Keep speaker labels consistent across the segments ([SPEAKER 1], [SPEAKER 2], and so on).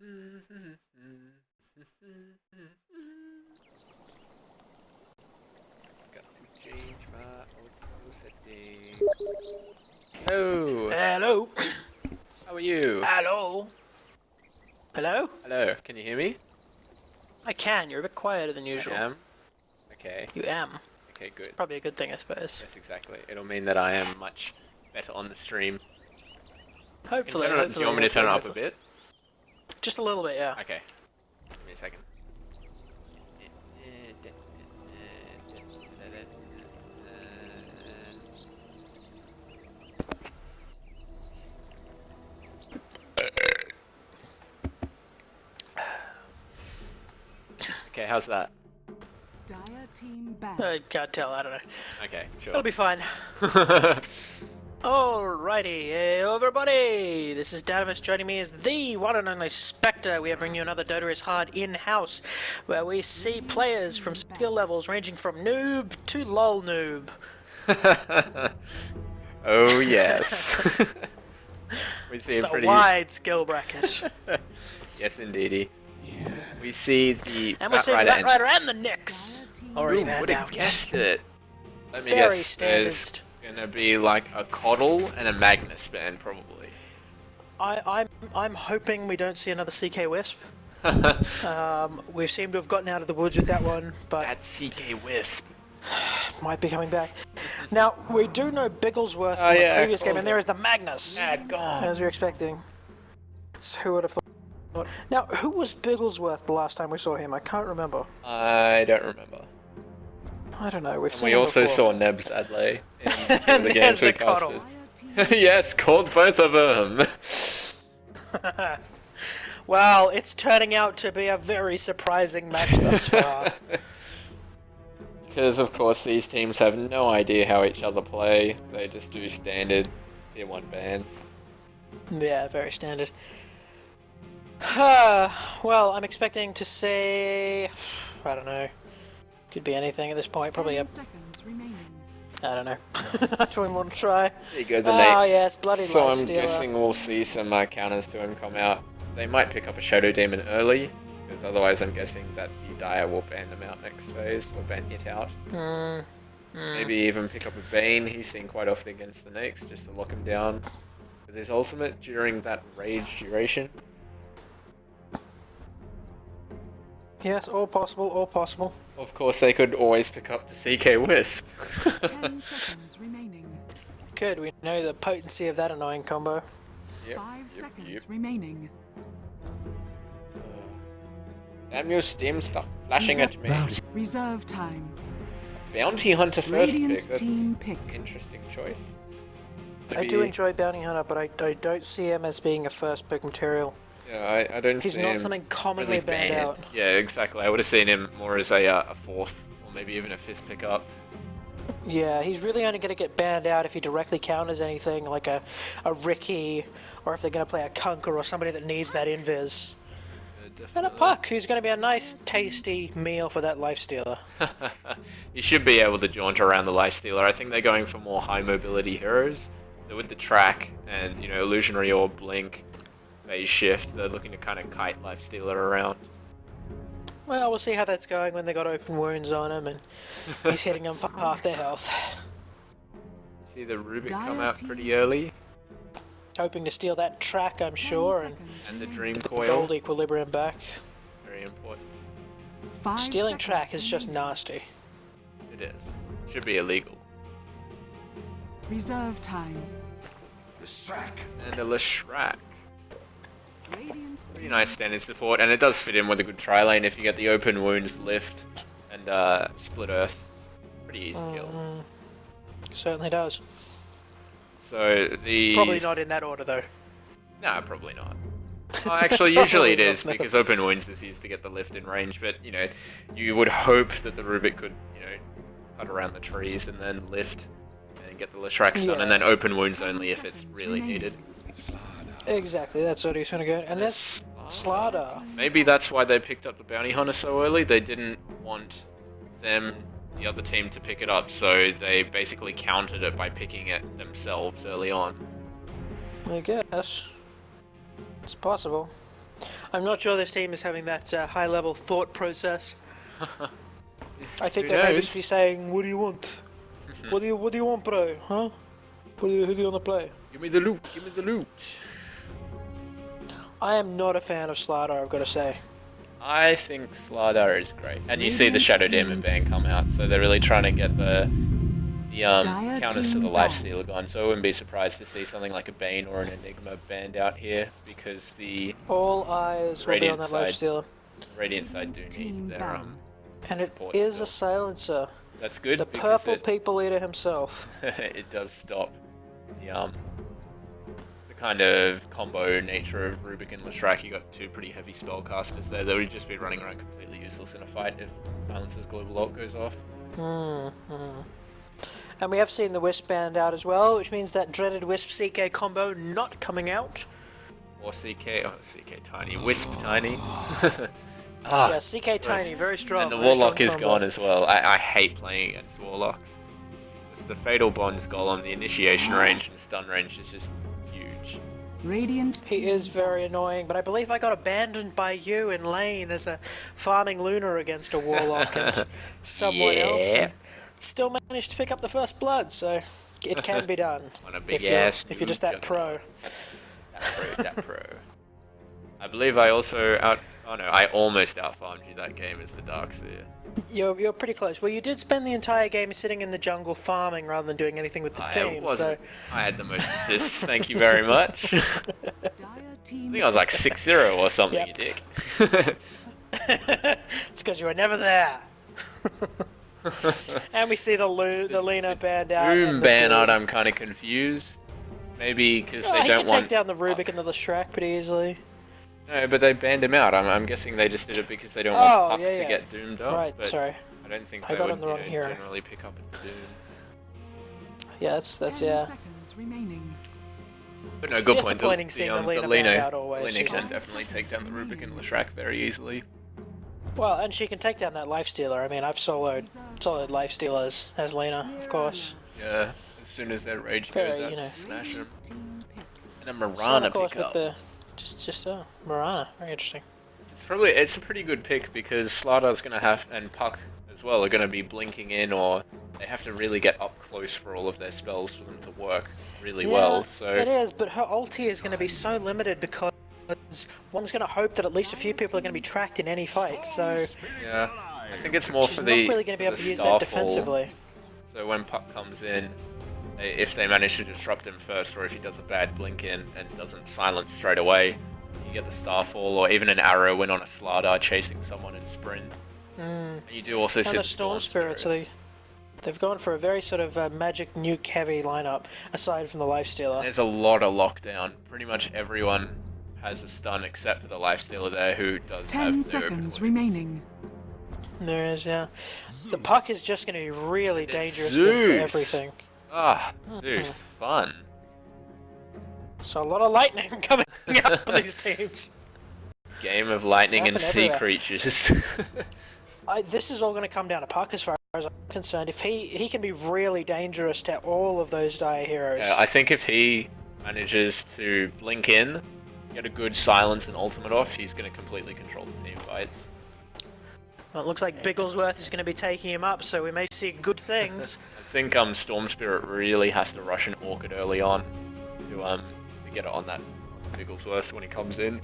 [SPEAKER 1] Got to change my audio settings. Hello.
[SPEAKER 2] Hello.
[SPEAKER 1] How are you?
[SPEAKER 2] Hello. Hello?
[SPEAKER 1] Hello. Can you hear me?
[SPEAKER 2] I can. You're a bit quieter than usual.
[SPEAKER 1] I am. Okay.
[SPEAKER 2] You am.
[SPEAKER 1] Okay, good.
[SPEAKER 2] It's probably a good thing, I suppose.
[SPEAKER 1] Yes, exactly. It'll mean that I am much better on the stream.
[SPEAKER 2] Hopefully.
[SPEAKER 1] Do you want me to turn it up a bit?
[SPEAKER 2] Just a little bit, yeah.
[SPEAKER 1] Okay. Give me a second. Okay, how's that?
[SPEAKER 2] I can't tell, I don't know.
[SPEAKER 1] Okay, sure.
[SPEAKER 2] It'll be fine. Alrighty, hey everybody! This is Davis, joining me is the one and only Spectre. We are bringing you another Dota is Hard in-house, where we see players from skill levels ranging from noob to lol noob.
[SPEAKER 1] Oh yes. We see
[SPEAKER 2] It's
[SPEAKER 1] a pretty
[SPEAKER 2] a wide skill bracket.
[SPEAKER 1] Yes, indeedy. Yeah. We see the
[SPEAKER 2] And we're seeing the Batrider and the Nyx. Already banned
[SPEAKER 1] would have
[SPEAKER 2] out.
[SPEAKER 1] guessed it. Let me
[SPEAKER 2] Very
[SPEAKER 1] guess.
[SPEAKER 2] standard.
[SPEAKER 1] There's gonna be like a Coddle and a Magnus band probably.
[SPEAKER 2] I'm hoping we don't see another CK Wisp. We seem to have gotten out of the woods with that one, but
[SPEAKER 1] That CK Wisp.
[SPEAKER 2] might be coming back. Now we do know Bigglesworth from the previous game, and there is the Magnus, as we were expecting. So who would have thought? Now, who was Bigglesworth the last time we saw him? I can't remember.
[SPEAKER 1] I don't remember.
[SPEAKER 2] I don't know. We've seen
[SPEAKER 1] We
[SPEAKER 2] him
[SPEAKER 1] also
[SPEAKER 2] before.
[SPEAKER 1] saw Nebz Adley in
[SPEAKER 2] And
[SPEAKER 1] the
[SPEAKER 2] there's
[SPEAKER 1] games we
[SPEAKER 2] the Coddle.
[SPEAKER 1] casted. Yes, called both of them.
[SPEAKER 2] Well, it's turning out to be a very surprising match thus far.
[SPEAKER 1] Because of course these teams have no idea how each other play. They just do standard tier 1 bans.
[SPEAKER 2] Yeah, very standard. Well, I'm expecting to say, I don't know. Could be anything at this point. Probably a. I don't know. I don't want to try.
[SPEAKER 1] There you go, the Nates.
[SPEAKER 2] Oh yes, bloody
[SPEAKER 1] So I'm
[SPEAKER 2] lifestealer.
[SPEAKER 1] guessing we'll see some counters to him come out. They might pick up a Shadow Demon early, because otherwise I'm guessing that the Dire will ban them out next phase, or ban it out. Maybe even pick up a Bane. He's seen quite often against the Nyx, just to lock him down with his ultimate during that rage duration.
[SPEAKER 2] Yes, all possible, all possible.
[SPEAKER 1] Of course, they could always pick up the CK Wisp.
[SPEAKER 3] 10 seconds remaining.
[SPEAKER 2] Good, we know the potency of that annoying combo.
[SPEAKER 1] Yep,
[SPEAKER 3] 5 seconds remaining.
[SPEAKER 1] Damn your Steam, stop flashing at me.
[SPEAKER 3] Reserve time.
[SPEAKER 1] Bounty Hunter first
[SPEAKER 3] Radiant
[SPEAKER 1] pick. That's
[SPEAKER 3] team pick.
[SPEAKER 1] interesting choice.
[SPEAKER 2] I do enjoy Bounty Hunter, but I don't see him as being a first pick material.
[SPEAKER 1] Yeah, I don't
[SPEAKER 2] He's
[SPEAKER 1] see
[SPEAKER 2] not
[SPEAKER 1] him
[SPEAKER 2] something commonly
[SPEAKER 1] really
[SPEAKER 2] banned out.
[SPEAKER 1] Yeah, exactly. I would have seen him more as a fourth, or maybe even a fifth pickup.
[SPEAKER 2] Yeah, he's really only going to get banned out if he directly counters anything like a Ricky, or if they're going to play a Kunker or somebody that needs that invis. And a Puck, who's going to be a nice, tasty meal for that lifestealer.
[SPEAKER 1] You should be able to jaunt around the lifestealer. I think they're going for more high mobility heroes. So with the track and, you know, illusionary orb, blink, phase shift, they're looking to kind of kite lifestealer around.
[SPEAKER 2] Well, we'll see how that's going when they got open wounds on him and he's hitting them for half their health.
[SPEAKER 1] See the Rubik come out pretty early.
[SPEAKER 2] Hoping to steal that track, I'm sure,
[SPEAKER 1] And the Dream
[SPEAKER 2] and
[SPEAKER 1] Coil.
[SPEAKER 2] gold equilibrium back.
[SPEAKER 1] Very important.
[SPEAKER 3] 5
[SPEAKER 2] Stealing
[SPEAKER 3] seconds
[SPEAKER 2] track is just
[SPEAKER 3] remaining.
[SPEAKER 2] nasty.
[SPEAKER 1] It is. Should be illegal.
[SPEAKER 3] Reserve time.
[SPEAKER 4] The sack.
[SPEAKER 1] And a Leshrac.
[SPEAKER 3] Radiant
[SPEAKER 1] Pretty nice standing support, and it does fit in with a good tri lane if you get the open wounds lift and split earth. Pretty easy kill.
[SPEAKER 2] Certainly does.
[SPEAKER 1] So the
[SPEAKER 2] Probably not in that order, though.
[SPEAKER 1] No, probably not. Well, actually, usually it is because open wounds is used to get the lift in range, but you know, you would hope that the Rubik could, you know, cut around the trees and then lift and get the Leshrac stun, and then open wounds only if it's really needed.
[SPEAKER 2] Exactly, that's what he's gonna go. And there's Slaughter.
[SPEAKER 1] Maybe that's why they picked up the Bounty Hunter so early. They didn't want the other team to pick it up, so they basically countered it by picking it themselves early on.
[SPEAKER 2] I guess. It's possible. I'm not sure this team is having that high-level thought process. I think
[SPEAKER 1] Who
[SPEAKER 2] they may
[SPEAKER 1] knows?
[SPEAKER 2] just be saying, "What do you want? What do you want, bro? Huh? Who do you want to play?"
[SPEAKER 1] Give me the loot. Give me the loot.
[SPEAKER 2] I am not a fan of Slardar, I've got to say.
[SPEAKER 1] I think Slardar is great, and you see the Shadow Demon band come out, so they're really trying to get the counters to the Lifestealer gone. So I wouldn't be surprised to see something like a Bane or an Enigma band out here, because the
[SPEAKER 2] All eyes will be on that Lifestealer.
[SPEAKER 1] Radiant side do need their
[SPEAKER 2] And it
[SPEAKER 1] support
[SPEAKER 2] is
[SPEAKER 1] still.
[SPEAKER 2] a silencer.
[SPEAKER 1] That's good.
[SPEAKER 2] The
[SPEAKER 1] because
[SPEAKER 2] purple people eater himself.
[SPEAKER 1] it does stop the kind of combo nature of Rubik and Leshrac. You got two pretty heavy spellcasters there that would just be running around completely useless in a fight if Silencer's global ult goes off.
[SPEAKER 2] And we have seen the Wisp band out as well, which means that dreaded Wisp CK combo not coming out.
[SPEAKER 1] Or CK Tiny. Wisp Tiny.
[SPEAKER 2] Yeah, CK Tiny, very strong.
[SPEAKER 1] And the
[SPEAKER 2] very
[SPEAKER 1] Warlock
[SPEAKER 2] strong
[SPEAKER 1] is
[SPEAKER 2] combo.
[SPEAKER 1] gone as well. I hate playing against Warlocks. It's the Fatal Bond's Golem, the initiation range and stun range is just huge.
[SPEAKER 3] Radiant
[SPEAKER 2] He is very annoying, but I believe I got abandoned by you in lane as a farming Luna against a Warlock and someone else. And still managed to pick up the first blood, so it can be done.
[SPEAKER 1] On a big
[SPEAKER 2] if you're just that pro.
[SPEAKER 1] That pro. I believe I also I almost outfarmed you that game as the Darkseer.
[SPEAKER 2] You're pretty close. Well, you did spend the entire game sitting in the jungle farming rather than doing anything with the team. So
[SPEAKER 1] I had the most assists, thank you very much. I think I was like 6-0 or something,
[SPEAKER 2] Yep.
[SPEAKER 1] you dick.
[SPEAKER 2] it's because you were never there. And we see the Lena band out.
[SPEAKER 1] Doom
[SPEAKER 2] and the
[SPEAKER 1] ban out,
[SPEAKER 2] Doom.
[SPEAKER 1] I'm kind of confused. Maybe because
[SPEAKER 2] Oh,
[SPEAKER 1] they
[SPEAKER 2] he
[SPEAKER 1] don't
[SPEAKER 2] can
[SPEAKER 1] want...
[SPEAKER 2] take down the Rubik and the Leshrac pretty easily.
[SPEAKER 1] No, but they banned him out. I'm guessing they just did it because they don't
[SPEAKER 2] Oh,
[SPEAKER 1] want Puck
[SPEAKER 2] yeah,
[SPEAKER 1] to
[SPEAKER 2] yeah.
[SPEAKER 1] get doomed up.
[SPEAKER 2] Right,
[SPEAKER 1] but
[SPEAKER 2] sorry.
[SPEAKER 1] I don't think
[SPEAKER 2] I
[SPEAKER 1] they
[SPEAKER 2] got
[SPEAKER 1] would
[SPEAKER 2] on the wrong hero.
[SPEAKER 1] generally pick up a Doom.
[SPEAKER 3] —
[SPEAKER 2] Yeah, that's
[SPEAKER 3] 10
[SPEAKER 2] yeah.
[SPEAKER 3] seconds remaining.
[SPEAKER 1] But no, good point.
[SPEAKER 2] Disappointing seeing the Lena banned out always.
[SPEAKER 1] Lena can definitely take down the Rubik and Leshrac very easily.
[SPEAKER 2] Well, and she can take down that Lifestealer. I mean, I've soloed Lifestealers as Lena, of course.
[SPEAKER 1] Yeah, as soon as their rage
[SPEAKER 2] Very,
[SPEAKER 1] goes out,
[SPEAKER 2] you know.
[SPEAKER 1] smash them.
[SPEAKER 3] Team pick.
[SPEAKER 1] And a
[SPEAKER 2] So,
[SPEAKER 1] Mirana
[SPEAKER 2] of course,
[SPEAKER 1] pick up.
[SPEAKER 2] with the just Mirana, very interesting.
[SPEAKER 1] It's a pretty good pick because Slardar's gonna have, and Puck as well, are gonna be blinking in, or they have to really get up close for all of their spells for them to work really well. So
[SPEAKER 2] it is, but her ulti is going to be so limited because one's going to hope that at least a few people are going to be tracked in any fight. So
[SPEAKER 1] yeah, I think it's more
[SPEAKER 2] she's
[SPEAKER 1] for
[SPEAKER 2] not
[SPEAKER 1] the
[SPEAKER 2] really going to be able
[SPEAKER 1] for
[SPEAKER 2] to use
[SPEAKER 1] the
[SPEAKER 2] that
[SPEAKER 1] Starfall.
[SPEAKER 2] defensively.
[SPEAKER 1] So when Puck comes in, if they manage to disrupt him first, or if he does a bad blink in and doesn't silence straight away, you get the Starfall, or even an arrow win on a Slardar chasing someone in sprint. And you do also
[SPEAKER 2] And
[SPEAKER 1] see
[SPEAKER 2] the Storm Spirit, so they've gone for a very sort of magic nuke heavy lineup, aside from the Lifestealer.
[SPEAKER 1] There's a lot of lockdown. Pretty much everyone has a stun except for the Lifestealer there, who does
[SPEAKER 3] 10
[SPEAKER 1] have no
[SPEAKER 3] seconds
[SPEAKER 1] open
[SPEAKER 3] remaining.
[SPEAKER 2] There is, yeah. The Puck is just going to be really dangerous
[SPEAKER 1] Zeus.
[SPEAKER 2] against everything.
[SPEAKER 1] Ah, Zeus, fun.
[SPEAKER 2] So a lot of lightning coming out on these teams.
[SPEAKER 1] Game of lightning and
[SPEAKER 2] It's
[SPEAKER 1] sea
[SPEAKER 2] happened
[SPEAKER 1] creatures.
[SPEAKER 2] This is all going to come down to Puck as far as I'm concerned. If he can be really dangerous to all of those Dire heroes.
[SPEAKER 1] Yeah, I think if he manages to blink in, get a good silence and ultimate off, he's going to completely control the team fights.
[SPEAKER 2] Well, it looks like Bigglesworth is going to be taking him up, so we may see good things.
[SPEAKER 1] I think Storm Spirit really has to rush an Orchid early on to get it on that Bigglesworth when he comes in.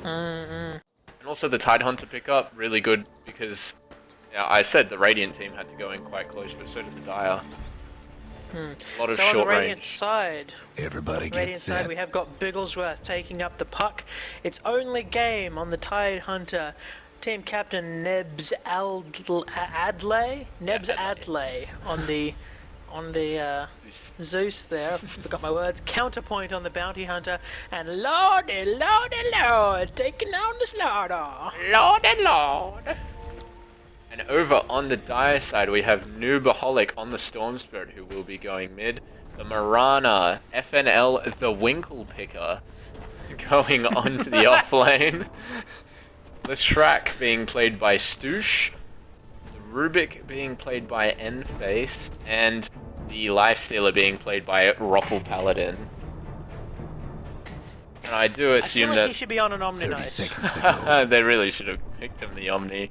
[SPEAKER 1] And also the Tidehunter pickup, really good because, yeah, I said the Radiant team had to go in quite close, but so did the Dire. A lot of
[SPEAKER 2] So on the
[SPEAKER 1] short
[SPEAKER 2] Radiant
[SPEAKER 1] range.
[SPEAKER 2] side,
[SPEAKER 4] Everybody
[SPEAKER 2] Radiant
[SPEAKER 4] gets
[SPEAKER 2] side,
[SPEAKER 4] set.
[SPEAKER 2] we have got Bigglesworth taking up the Puck. Its only game on the Tidehunter. Team captain Nebz Adley? Nebz Adley on the Zeus there, forgot my words. Counterpoint on the Bounty Hunter, and lordy, taking down the Slardar.
[SPEAKER 1] Lord. And over on the Dire side, we have Noobaholic on the Storm Spirit, who will be going mid. The Mirana, FNL, the Winklepicker, going on to the off lane. The Shrek being played by Stoosh. The Rubik being played by nface. And the Lifestealer being played by roflpaladin. And I do
[SPEAKER 2] I
[SPEAKER 1] assume
[SPEAKER 2] feel like
[SPEAKER 1] that
[SPEAKER 2] he should be on an
[SPEAKER 4] 30
[SPEAKER 2] Omni-Knight.
[SPEAKER 4] seconds to go.
[SPEAKER 1] they really should have picked him the Omni.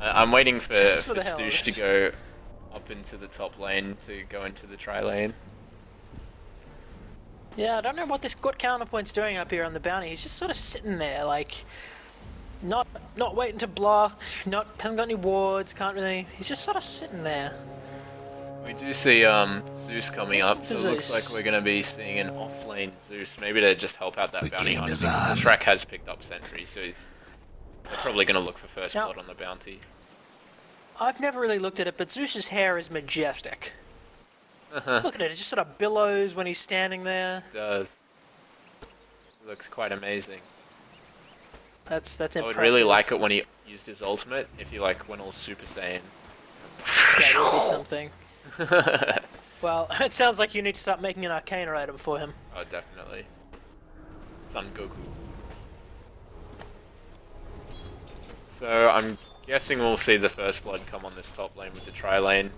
[SPEAKER 1] I'm waiting for
[SPEAKER 2] Just for the hell of
[SPEAKER 1] Stoosh to
[SPEAKER 2] it.
[SPEAKER 1] go up into the top lane to go into the tri lane.
[SPEAKER 2] Yeah, I don't know what Counterpoint's doing up here on the bounty. He's just sort of sitting there, like, not waiting to block, hasn't got any wards, can't really. He's just sort of sitting there.
[SPEAKER 1] We do see Zeus coming up, so it looks
[SPEAKER 2] Zeus.
[SPEAKER 1] like we're going to be seeing an off-lane Zeus, maybe to just help out that
[SPEAKER 4] The
[SPEAKER 1] bounty
[SPEAKER 4] game
[SPEAKER 1] hunter,
[SPEAKER 4] is
[SPEAKER 1] because
[SPEAKER 4] on.
[SPEAKER 1] the Shrek has picked up Sentry, so they're probably going to look for first
[SPEAKER 2] Now-
[SPEAKER 1] blood on the bounty.
[SPEAKER 2] I've never really looked at it, but Zeus's hair is majestic. Look at it, it just sort of billows when he's standing there.
[SPEAKER 1] It does. It looks quite amazing.
[SPEAKER 2] That's
[SPEAKER 1] I
[SPEAKER 2] impressive.
[SPEAKER 1] would really like it when he used his ultimate, if he like went all Super Saiyan.
[SPEAKER 2] That would be something. Well, it sounds like you need to start making an Arcana item for him.
[SPEAKER 1] Oh, definitely. Son Goku. So I'm guessing we'll see the first blood come on this top lane with the tri lane.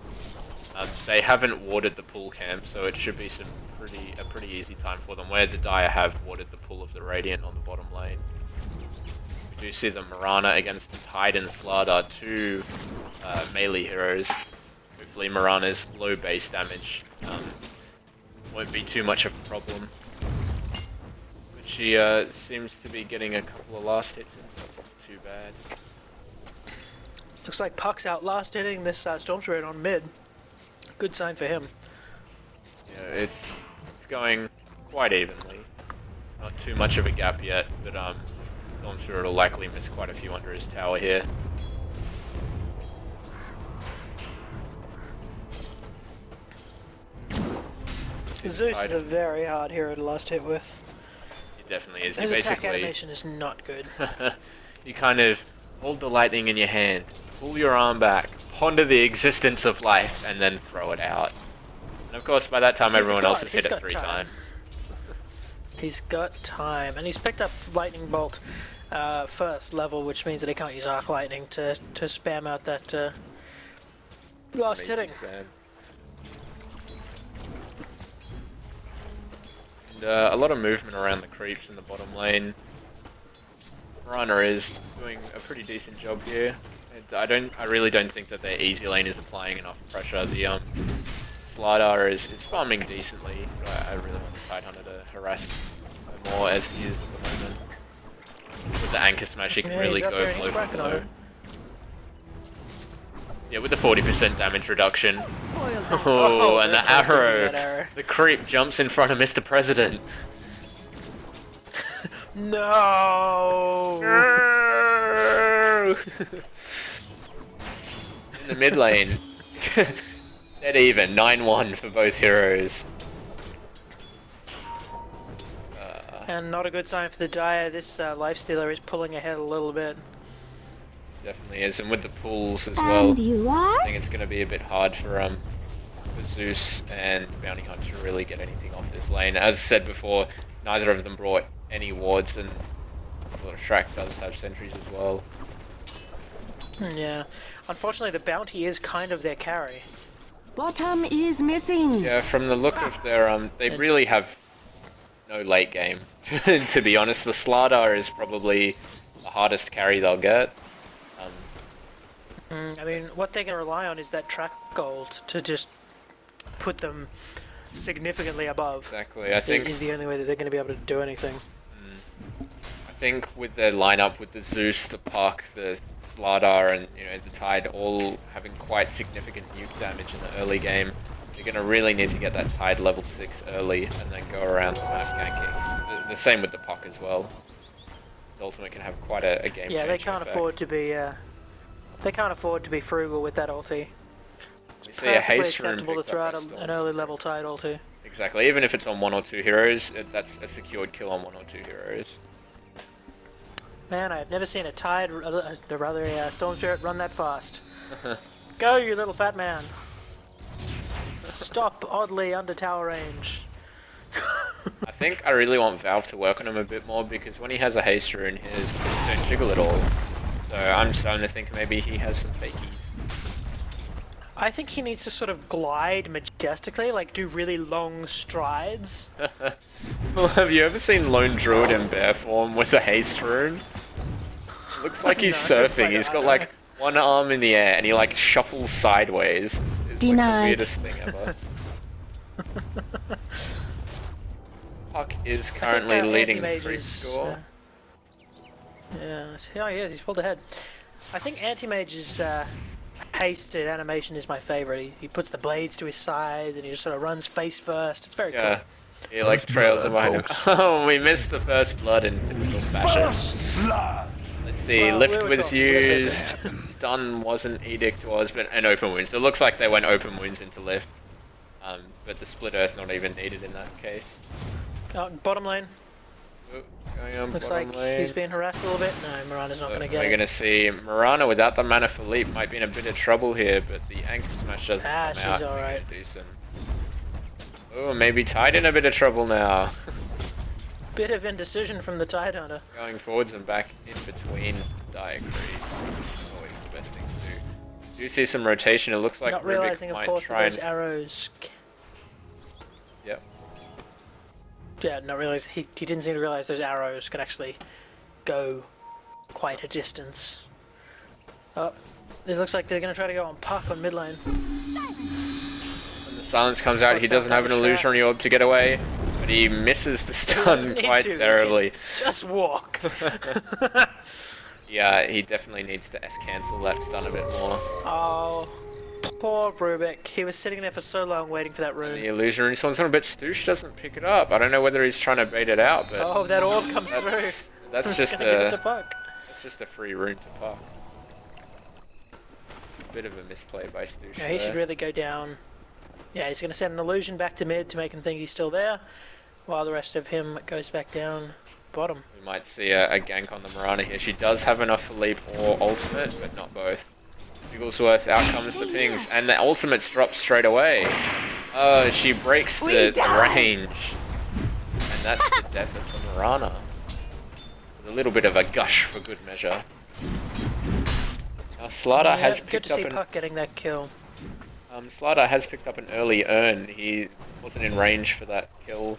[SPEAKER 1] They haven't warded the pool camp, so it should be a pretty easy time for them. Where the Dire have warded the pool of the Radiant on the bottom lane. We do see the Mirana against the Tide and Slardar, two melee heroes. Hopefully Mirana's low base damage won't be too much of a problem. But she seems to be getting a couple of last hits, and so it's not too bad.
[SPEAKER 2] Looks like Puck's out last hitting this Storm Spirit on mid. Good sign for him.
[SPEAKER 1] Yeah, it's going quite evenly. Not too much of a gap yet, but I'm sure it'll likely miss quite a few under his tower here.
[SPEAKER 2] Zeus is a very hard hero to last hit with.
[SPEAKER 1] He definitely is.
[SPEAKER 2] His
[SPEAKER 1] He
[SPEAKER 2] attack
[SPEAKER 1] basically,
[SPEAKER 2] animation is not good.
[SPEAKER 1] you kind of hold the lightning in your hand, pull your arm back, ponder the existence of life, and then throw it out. And of course, by that time,
[SPEAKER 2] He's
[SPEAKER 1] everyone
[SPEAKER 2] got-
[SPEAKER 1] else has
[SPEAKER 2] he's
[SPEAKER 1] hit it
[SPEAKER 2] got
[SPEAKER 1] 3
[SPEAKER 2] time.
[SPEAKER 1] times.
[SPEAKER 2] He's got time, and he's picked up Lightning Bolt first level, which means that he can't use Arc Lightning to spam out that last
[SPEAKER 1] Amazing
[SPEAKER 2] hitting.
[SPEAKER 1] spam. And a lot of movement around the creeps in the bottom lane. Mirana is doing a pretty decent job here. And I really don't think that their easy lane is applying enough pressure. The Slardar is farming decently, but I really want the Tidehunter to harass him more as he is at the moment. With the Anchor Smash, he can
[SPEAKER 2] Yeah,
[SPEAKER 1] really
[SPEAKER 2] he's
[SPEAKER 1] go
[SPEAKER 2] up there and
[SPEAKER 1] blow
[SPEAKER 2] he's
[SPEAKER 1] for
[SPEAKER 2] whacking on
[SPEAKER 1] blow.
[SPEAKER 2] him.
[SPEAKER 1] Yeah, with the 40% damage reduction.
[SPEAKER 2] Oh,
[SPEAKER 1] Oh, and
[SPEAKER 2] they're
[SPEAKER 1] the
[SPEAKER 2] totally
[SPEAKER 1] arrow!
[SPEAKER 2] doing that arrow.
[SPEAKER 1] The creep jumps in front of Mr. President.
[SPEAKER 2] No!
[SPEAKER 1] In the mid lane. Dead even, 9-1 for both heroes.
[SPEAKER 2] And not a good sign for the Dire. This Lifestealer is pulling ahead a little bit.
[SPEAKER 1] Definitely is, and with the pools as well.
[SPEAKER 5] And you
[SPEAKER 1] I
[SPEAKER 5] are?
[SPEAKER 1] think it's going to be a bit hard for Zeus and Bounty Hunter to really get anything off this lane. As said before, neither of them brought any wards, and Shrek does have sentries as well.
[SPEAKER 2] Yeah. Unfortunately, the Bounty is kind of their carry.
[SPEAKER 5] Bottom is missing.
[SPEAKER 1] Yeah, from the look of their they really have no late game. To be honest, the Slardar is probably the hardest carry they'll get.
[SPEAKER 2] I mean, what they're going to rely on is that track gold to just put them significantly above.
[SPEAKER 1] Exactly. I think
[SPEAKER 2] Is the only way that they're going to be able to do anything.
[SPEAKER 1] I think with their lineup with the Zeus, the Puck, the Slardar, and the Tide all having quite significant nuke damage in the early game, they're going to really need to get that Tide level 6 early and then go around the map ganking. The same with the Puck as well. His ultimate can have quite a game.
[SPEAKER 2] Yeah, they can't afford to be. They can't afford to be frugal with that ulti.
[SPEAKER 1] We see a
[SPEAKER 2] Perfectly
[SPEAKER 1] haste rune
[SPEAKER 2] acceptable to
[SPEAKER 1] picked
[SPEAKER 2] throw
[SPEAKER 1] up
[SPEAKER 2] out
[SPEAKER 1] by
[SPEAKER 2] an
[SPEAKER 1] Storm.
[SPEAKER 2] early level Tide ulti.
[SPEAKER 1] Exactly. Even if it's on 1 or 2 heroes, that's a secured kill on 1 or 2 heroes.
[SPEAKER 2] Man, I've never seen a Tide, or rather a Storm Spirit run that fast. Go, you little fat man! Stop oddly under tower range.
[SPEAKER 1] I think I really want Valve to work on him a bit more, because when he has a haste rune, his don't jiggle at all. So I'm starting to think maybe he has some fakies.
[SPEAKER 2] I think he needs to sort of glide majestically, like do really long strides.
[SPEAKER 1] Well, have you ever seen Lone Druid in bear form with a haste rune? Looks like he's surfing. He's got like one arm in the air and he like shuffles sideways. It's like the weirdest thing ever. Puck is currently leading the free score.
[SPEAKER 2] Yeah, oh, he is. He's pulled ahead. I think Anti-Mage's hasted animation is my favourite. He puts the blades to his sides and he just sort of runs face first. It's very cool.
[SPEAKER 1] He like trails them behind him. Oh, we missed the first blood in typical fashion.
[SPEAKER 4] First blood.
[SPEAKER 1] Let's see,
[SPEAKER 2] Well,
[SPEAKER 1] lift
[SPEAKER 2] we were
[SPEAKER 1] was
[SPEAKER 2] talking-
[SPEAKER 1] used, stun wasn't, edict was, but an open wound. So it looks like they went open wounds into lift. But the split earth not even needed in that case.
[SPEAKER 2] Oh, bottom lane.
[SPEAKER 1] Oh, going on
[SPEAKER 2] Looks
[SPEAKER 1] bottom
[SPEAKER 2] like
[SPEAKER 1] lane.
[SPEAKER 2] he's being harassed a little bit. No, Mirana's not going to get
[SPEAKER 1] We're
[SPEAKER 2] it.
[SPEAKER 1] going to see Mirana without the mana for leap might be in a bit of trouble here, but the anchor smash doesn't come
[SPEAKER 2] she's
[SPEAKER 1] out.
[SPEAKER 2] alright.
[SPEAKER 1] Decent. Oh, maybe Tide in a bit of trouble now.
[SPEAKER 2] Bit of indecision from the Tide Hunter.
[SPEAKER 1] Going forwards and back in between diagrams. Always the best thing to do. Do see some rotation. It looks like
[SPEAKER 2] Not
[SPEAKER 1] Rubik
[SPEAKER 2] realizing, of
[SPEAKER 1] might
[SPEAKER 2] course,
[SPEAKER 1] try
[SPEAKER 2] that those
[SPEAKER 1] and...
[SPEAKER 2] arrows.
[SPEAKER 1] Yep.
[SPEAKER 2] Yeah, not realize he didn't seem to realize those arrows could actually go quite a distance. Oh, it looks like they're going to try to go on Puck on mid lane.
[SPEAKER 1] When the silence comes out, he doesn't have an illusionary orb to get away, but he misses the stun quite terribly.
[SPEAKER 2] Just walk.
[SPEAKER 1] Yeah, he definitely needs to S-cancel that stun a bit more.
[SPEAKER 2] Oh, poor Rubik. He was sitting there for so long waiting for that
[SPEAKER 1] The
[SPEAKER 2] rune.
[SPEAKER 1] illusionary swan's on, but Stoosh doesn't pick it up. I don't know whether he's trying to bait it out, but
[SPEAKER 2] Oh, that orb comes through.
[SPEAKER 1] that's
[SPEAKER 2] It's
[SPEAKER 1] just
[SPEAKER 2] gonna give it to
[SPEAKER 1] a
[SPEAKER 2] Puck.
[SPEAKER 1] that's just a free rune to Puck. Bit of a misplay by Stoosh.
[SPEAKER 2] Yeah, he should
[SPEAKER 1] there.
[SPEAKER 2] really go down. Yeah, he's going to send an illusion back to mid to make him think he's still there, while the rest of him goes back down bottom.
[SPEAKER 1] We might see a gank on the Mirana here. She does have enough for leap or ultimate, but not both. Bigglesworth, out comes the pings, and the ultimate's dropped straight away. Oh, she breaks the range. And that's the death of the Mirana. With a little bit of a gush for good measure. Now Slardar has
[SPEAKER 2] good
[SPEAKER 1] picked
[SPEAKER 2] to
[SPEAKER 1] up
[SPEAKER 2] see
[SPEAKER 1] an...
[SPEAKER 2] Puck getting that kill.
[SPEAKER 1] Slardar has picked up an early urn. He wasn't in range for that kill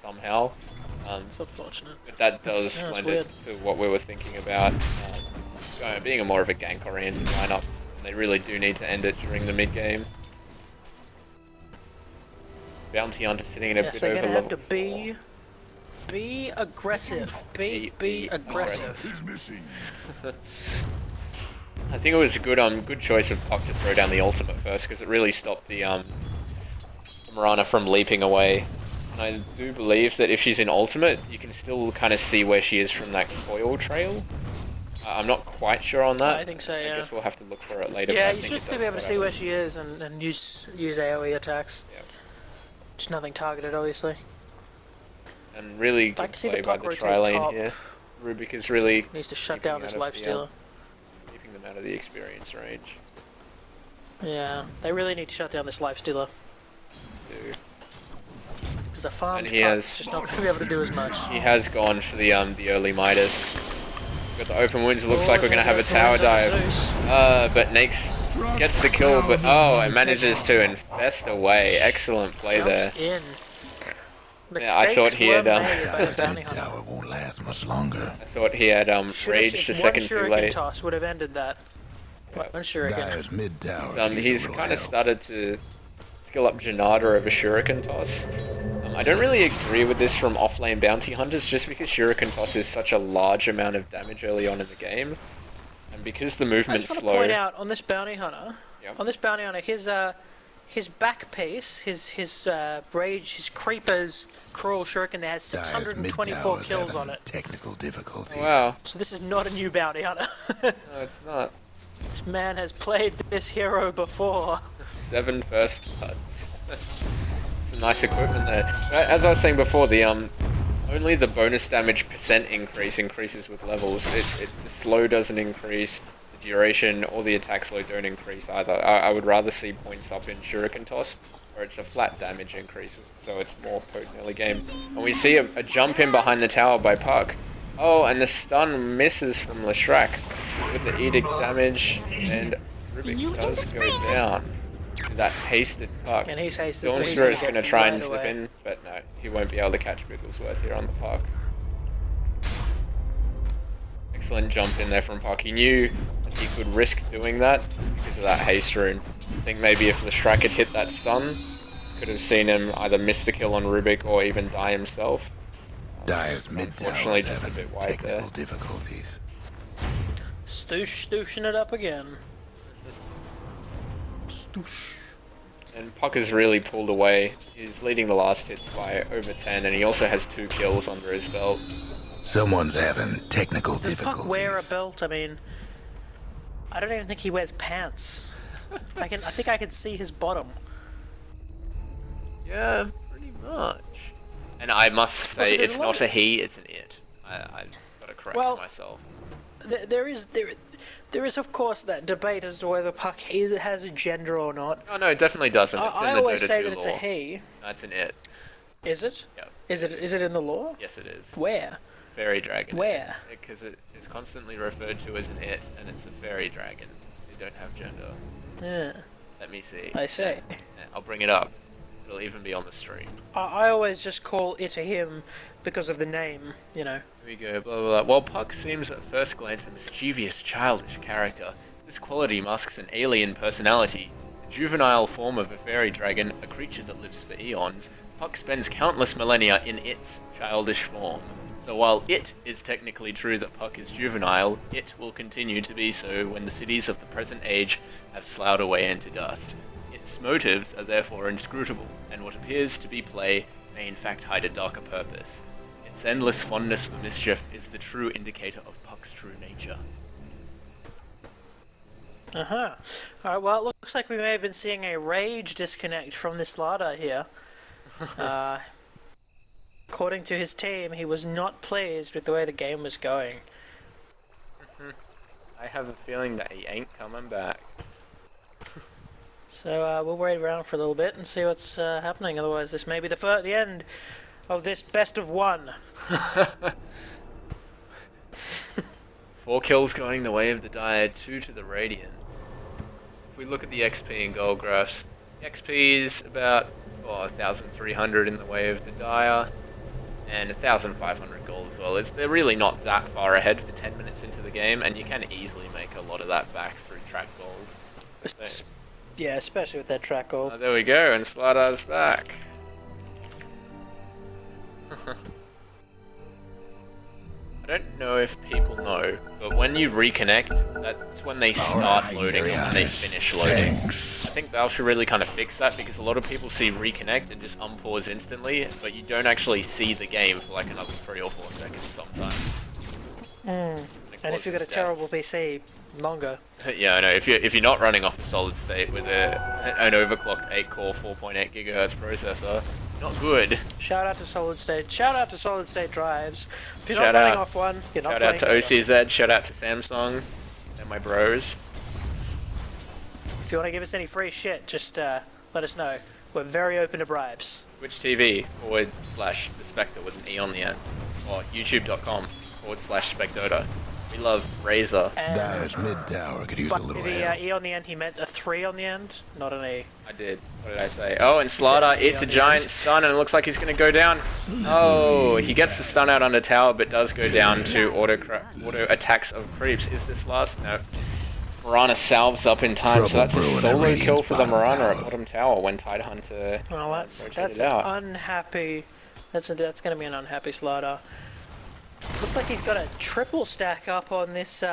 [SPEAKER 1] somehow.
[SPEAKER 2] It's unfortunate.
[SPEAKER 1] But that does
[SPEAKER 2] Yeah,
[SPEAKER 1] lend
[SPEAKER 2] it's
[SPEAKER 1] it to what we were thinking about. Being a more of a gank-oriented lineup. They really do need to end it during the mid-game. Bounty Hunter sitting in a
[SPEAKER 2] Yes,
[SPEAKER 1] bit
[SPEAKER 2] they're
[SPEAKER 1] over
[SPEAKER 2] going to have
[SPEAKER 1] level
[SPEAKER 2] to be aggressive. Be aggressive.
[SPEAKER 4] Is missing.
[SPEAKER 1] I think it was a good choice of Puck to throw down the ultimate first, because it really stopped the Mirana from leaping away. And I do believe that if she's in ultimate, you can still kind of see where she is from that coil trail. I'm not quite sure on that.
[SPEAKER 2] I think so, yeah.
[SPEAKER 1] I guess we'll have to look for it later.
[SPEAKER 2] Yeah,
[SPEAKER 1] but I
[SPEAKER 2] you
[SPEAKER 1] think
[SPEAKER 2] should
[SPEAKER 1] it
[SPEAKER 2] still
[SPEAKER 1] does
[SPEAKER 2] be able to
[SPEAKER 1] what
[SPEAKER 2] see
[SPEAKER 1] I-
[SPEAKER 2] where she is and use AoE attacks.
[SPEAKER 1] Yep.
[SPEAKER 2] Just nothing targeted, obviously.
[SPEAKER 1] And really good
[SPEAKER 2] Like to see
[SPEAKER 1] play
[SPEAKER 2] the
[SPEAKER 1] by
[SPEAKER 2] Puck
[SPEAKER 1] the
[SPEAKER 2] rotate
[SPEAKER 1] tri-lane
[SPEAKER 2] top.
[SPEAKER 1] here. Rubik is really
[SPEAKER 2] Needs to shut
[SPEAKER 1] keeping
[SPEAKER 2] down
[SPEAKER 1] out
[SPEAKER 2] this
[SPEAKER 1] of
[SPEAKER 2] life
[SPEAKER 1] the,
[SPEAKER 2] stealer.
[SPEAKER 1] keeping them out of the experience range.
[SPEAKER 2] Yeah, they really need to shut down this life stealer.
[SPEAKER 1] Dude.
[SPEAKER 2] Because a farmed
[SPEAKER 1] And he
[SPEAKER 2] Puck
[SPEAKER 1] has-
[SPEAKER 2] is just not going to be able to do as much.
[SPEAKER 1] He has gone for the early Midas. Got the open wounds. It looks like we're gonna have a
[SPEAKER 2] there's
[SPEAKER 1] tower dive.
[SPEAKER 2] Zeus.
[SPEAKER 1] But Nake's gets the kill, but oh, it manages to infest away. Excellent play there.
[SPEAKER 2] Jumps in.
[SPEAKER 1] Yeah, I thought he had,
[SPEAKER 2] Mistakes were made by the bounty
[SPEAKER 4] Mid
[SPEAKER 2] hunter.
[SPEAKER 4] tower won't last much longer.
[SPEAKER 1] I thought he had raged a second too
[SPEAKER 2] One
[SPEAKER 1] late.
[SPEAKER 2] shuriken toss would have ended that. One shuriken.
[SPEAKER 4] Dyer's mid tower.
[SPEAKER 1] He's kind of started to skill up Janada over Shuriken Toss. I don't really agree with this from offlane bounty hunters, just because Shuriken Toss is such a large amount of damage early on in the game, and because the
[SPEAKER 2] I
[SPEAKER 1] movement's
[SPEAKER 2] just want to point
[SPEAKER 1] slow.
[SPEAKER 2] out on this bounty hunter,
[SPEAKER 1] Yep.
[SPEAKER 2] his back piece, his rage, his creeper's cruel shuriken there has
[SPEAKER 4] Dyer's mid
[SPEAKER 2] 624
[SPEAKER 4] tower's
[SPEAKER 2] kills
[SPEAKER 4] having
[SPEAKER 2] on it.
[SPEAKER 4] technical difficulties.
[SPEAKER 1] Wow,
[SPEAKER 2] So this is not a new bounty hunter.
[SPEAKER 1] no, it's not.
[SPEAKER 2] This man has played this hero before.
[SPEAKER 1] 7 first bloods. Some nice equipment there. As I was saying before, the only the bonus damage percent increases with levels. The slow doesn't increase, the duration or the attack slow don't increase either. I would rather see points up in Shuriken Toss, where it's a flat damage increase, so it's more potent early game. And we see a jump in behind the tower by Puck. Oh, and the stun misses from Leshrac with the edict damage, and Rubik does go down. That hasted puck.
[SPEAKER 2] And he's hasted, so he's
[SPEAKER 1] Dawnster is
[SPEAKER 2] gonna
[SPEAKER 1] going to
[SPEAKER 2] get
[SPEAKER 1] try
[SPEAKER 2] right
[SPEAKER 1] and slip
[SPEAKER 2] away.
[SPEAKER 1] in, but no, he won't be able to catch Bigglesworth here on the puck. Excellent jump in there from Puck. He knew that he could risk doing that because of that haste rune. I think maybe if the Shrek had hit that stun, could have seen him either miss the kill on Rubik or even die himself.
[SPEAKER 4] Dyer's mid tower
[SPEAKER 1] Unfortunately,
[SPEAKER 4] is
[SPEAKER 1] just a
[SPEAKER 4] having
[SPEAKER 1] bit wide there.
[SPEAKER 4] technical difficulties.
[SPEAKER 2] Stooshing it up again. Stoosh.
[SPEAKER 1] And Puck has really pulled away. He's leading the last hits by over 10, and he also has 2 kills under his belt.
[SPEAKER 4] Someone's having technical
[SPEAKER 2] Does
[SPEAKER 4] difficulties.
[SPEAKER 2] Puck wear a belt? I mean, I don't even think he wears pants. I think I can see his bottom.
[SPEAKER 1] Yeah, pretty much. And I must say,
[SPEAKER 2] there's
[SPEAKER 1] it's
[SPEAKER 2] a lot
[SPEAKER 1] not
[SPEAKER 2] of-
[SPEAKER 1] a he, it's an it. I've got to correct
[SPEAKER 2] Well,
[SPEAKER 1] myself.
[SPEAKER 2] There is of course that debate as to whether Puck has a gender or not.
[SPEAKER 1] Oh no, it definitely doesn't. It's in
[SPEAKER 2] I
[SPEAKER 1] the
[SPEAKER 2] always
[SPEAKER 1] Dota
[SPEAKER 2] say
[SPEAKER 1] 2
[SPEAKER 2] that it's
[SPEAKER 1] lore.
[SPEAKER 2] a he.
[SPEAKER 1] That's an it.
[SPEAKER 2] Is it?
[SPEAKER 1] Yeah.
[SPEAKER 2] Is it in the lore?
[SPEAKER 1] Yes, it is.
[SPEAKER 2] Where?
[SPEAKER 1] Fairy dragon.
[SPEAKER 2] Where?
[SPEAKER 1] Because it is constantly referred to as an it, and it's a fairy dragon. They don't have gender.
[SPEAKER 2] Yeah,
[SPEAKER 1] Let me see.
[SPEAKER 2] I see.
[SPEAKER 1] Yeah, I'll bring it up. It'll even be on the stream.
[SPEAKER 2] I always just call it a him because of the name, you know.
[SPEAKER 1] Here we go, blah blah blah. While Puck seems at first glance a mischievous, childish character, this quality masks an alien personality. The juvenile form of a fairy dragon, a creature that lives for eons, Puck spends countless millennia in its childish form. So while it is technically true that Puck is juvenile, it will continue to be so when the cities of the present age have sloughed away into dust. Its motives are therefore inscrutable, and what appears to be play may in fact hide a darker purpose. Its endless fondness for mischief is the true indicator of Puck's true nature.
[SPEAKER 2] Uh-huh. Alright, well, it looks like we may have been seeing a rage disconnect from this Lada here. According to his team, he was not pleased with the way the game was going.
[SPEAKER 1] I have a feeling that he ain't coming back.
[SPEAKER 2] So we'll wait around for a little bit and see what's happening. Otherwise, this may be the end of this best of one.
[SPEAKER 1] 4 kills going the way of the Dire, 2 to the Radiant. If we look at the XP and gold graphs, the XP is about 1,300 in the way of the Dire, and 1,500 gold as well. They're really not that far ahead for 10 minutes into the game, and you can easily make a lot of that back through track gold. So,
[SPEAKER 2] Yeah, especially with that track goal.
[SPEAKER 1] there we go, and Sladar's back. I don't know if people know, but when you reconnect, that's when they start
[SPEAKER 4] Alright,
[SPEAKER 1] loading
[SPEAKER 4] here
[SPEAKER 1] and they
[SPEAKER 4] is.
[SPEAKER 1] finish loading.
[SPEAKER 4] Thanks.
[SPEAKER 1] I think Valve should really kind of fix that because a lot of people see reconnect and just unpause instantly, but you don't actually see the game for like another 3 or 4 seconds sometimes.
[SPEAKER 2] And if you've got a terrible PC, longer.
[SPEAKER 1] Yeah, I know. If you're not running off a solid state with an overclocked 8-core 4.8 GHz processor, not good.
[SPEAKER 2] Shout out to solid state. Shout out to solid state drives. If you're
[SPEAKER 1] Shout
[SPEAKER 2] not running
[SPEAKER 1] out-
[SPEAKER 2] off one, you're not
[SPEAKER 1] Shout out
[SPEAKER 2] playing
[SPEAKER 1] to
[SPEAKER 2] better.
[SPEAKER 1] OCZ. Shout out to Samsung. They're my bros.
[SPEAKER 2] If you want to give us any free shit, just let us know. We're very open to bribes.
[SPEAKER 1] Twitch TV /The.Spectre with an E on the end, or YouTube.com/Spectota. We love Razer.
[SPEAKER 2] And
[SPEAKER 4] Dyer's mid tower could use a
[SPEAKER 2] but
[SPEAKER 4] little
[SPEAKER 2] the
[SPEAKER 4] help.
[SPEAKER 2] E on the end, he meant a 3 on the end, not an E.
[SPEAKER 1] I did. What did I say? Oh, and Slaughter
[SPEAKER 2] said E
[SPEAKER 1] eats a
[SPEAKER 2] on the
[SPEAKER 1] giant
[SPEAKER 2] end.
[SPEAKER 1] stun, and it looks like he's going to go down. Oh, he gets the stun out under tower, but does go down to auto attacks of creeps. Is this last? No. Marana salves up in time, so
[SPEAKER 4] Trouble
[SPEAKER 1] that's a
[SPEAKER 4] brewing at
[SPEAKER 1] solo
[SPEAKER 4] Radiant's
[SPEAKER 1] kill for the
[SPEAKER 4] bottom
[SPEAKER 1] Marana
[SPEAKER 4] tower.
[SPEAKER 1] at bottom tower when Tidehunter
[SPEAKER 2] Well, that's
[SPEAKER 1] rotated
[SPEAKER 2] an
[SPEAKER 1] out.
[SPEAKER 2] unhappy. That's going to be an unhappy Slider. Looks like he's got a triple stack up on this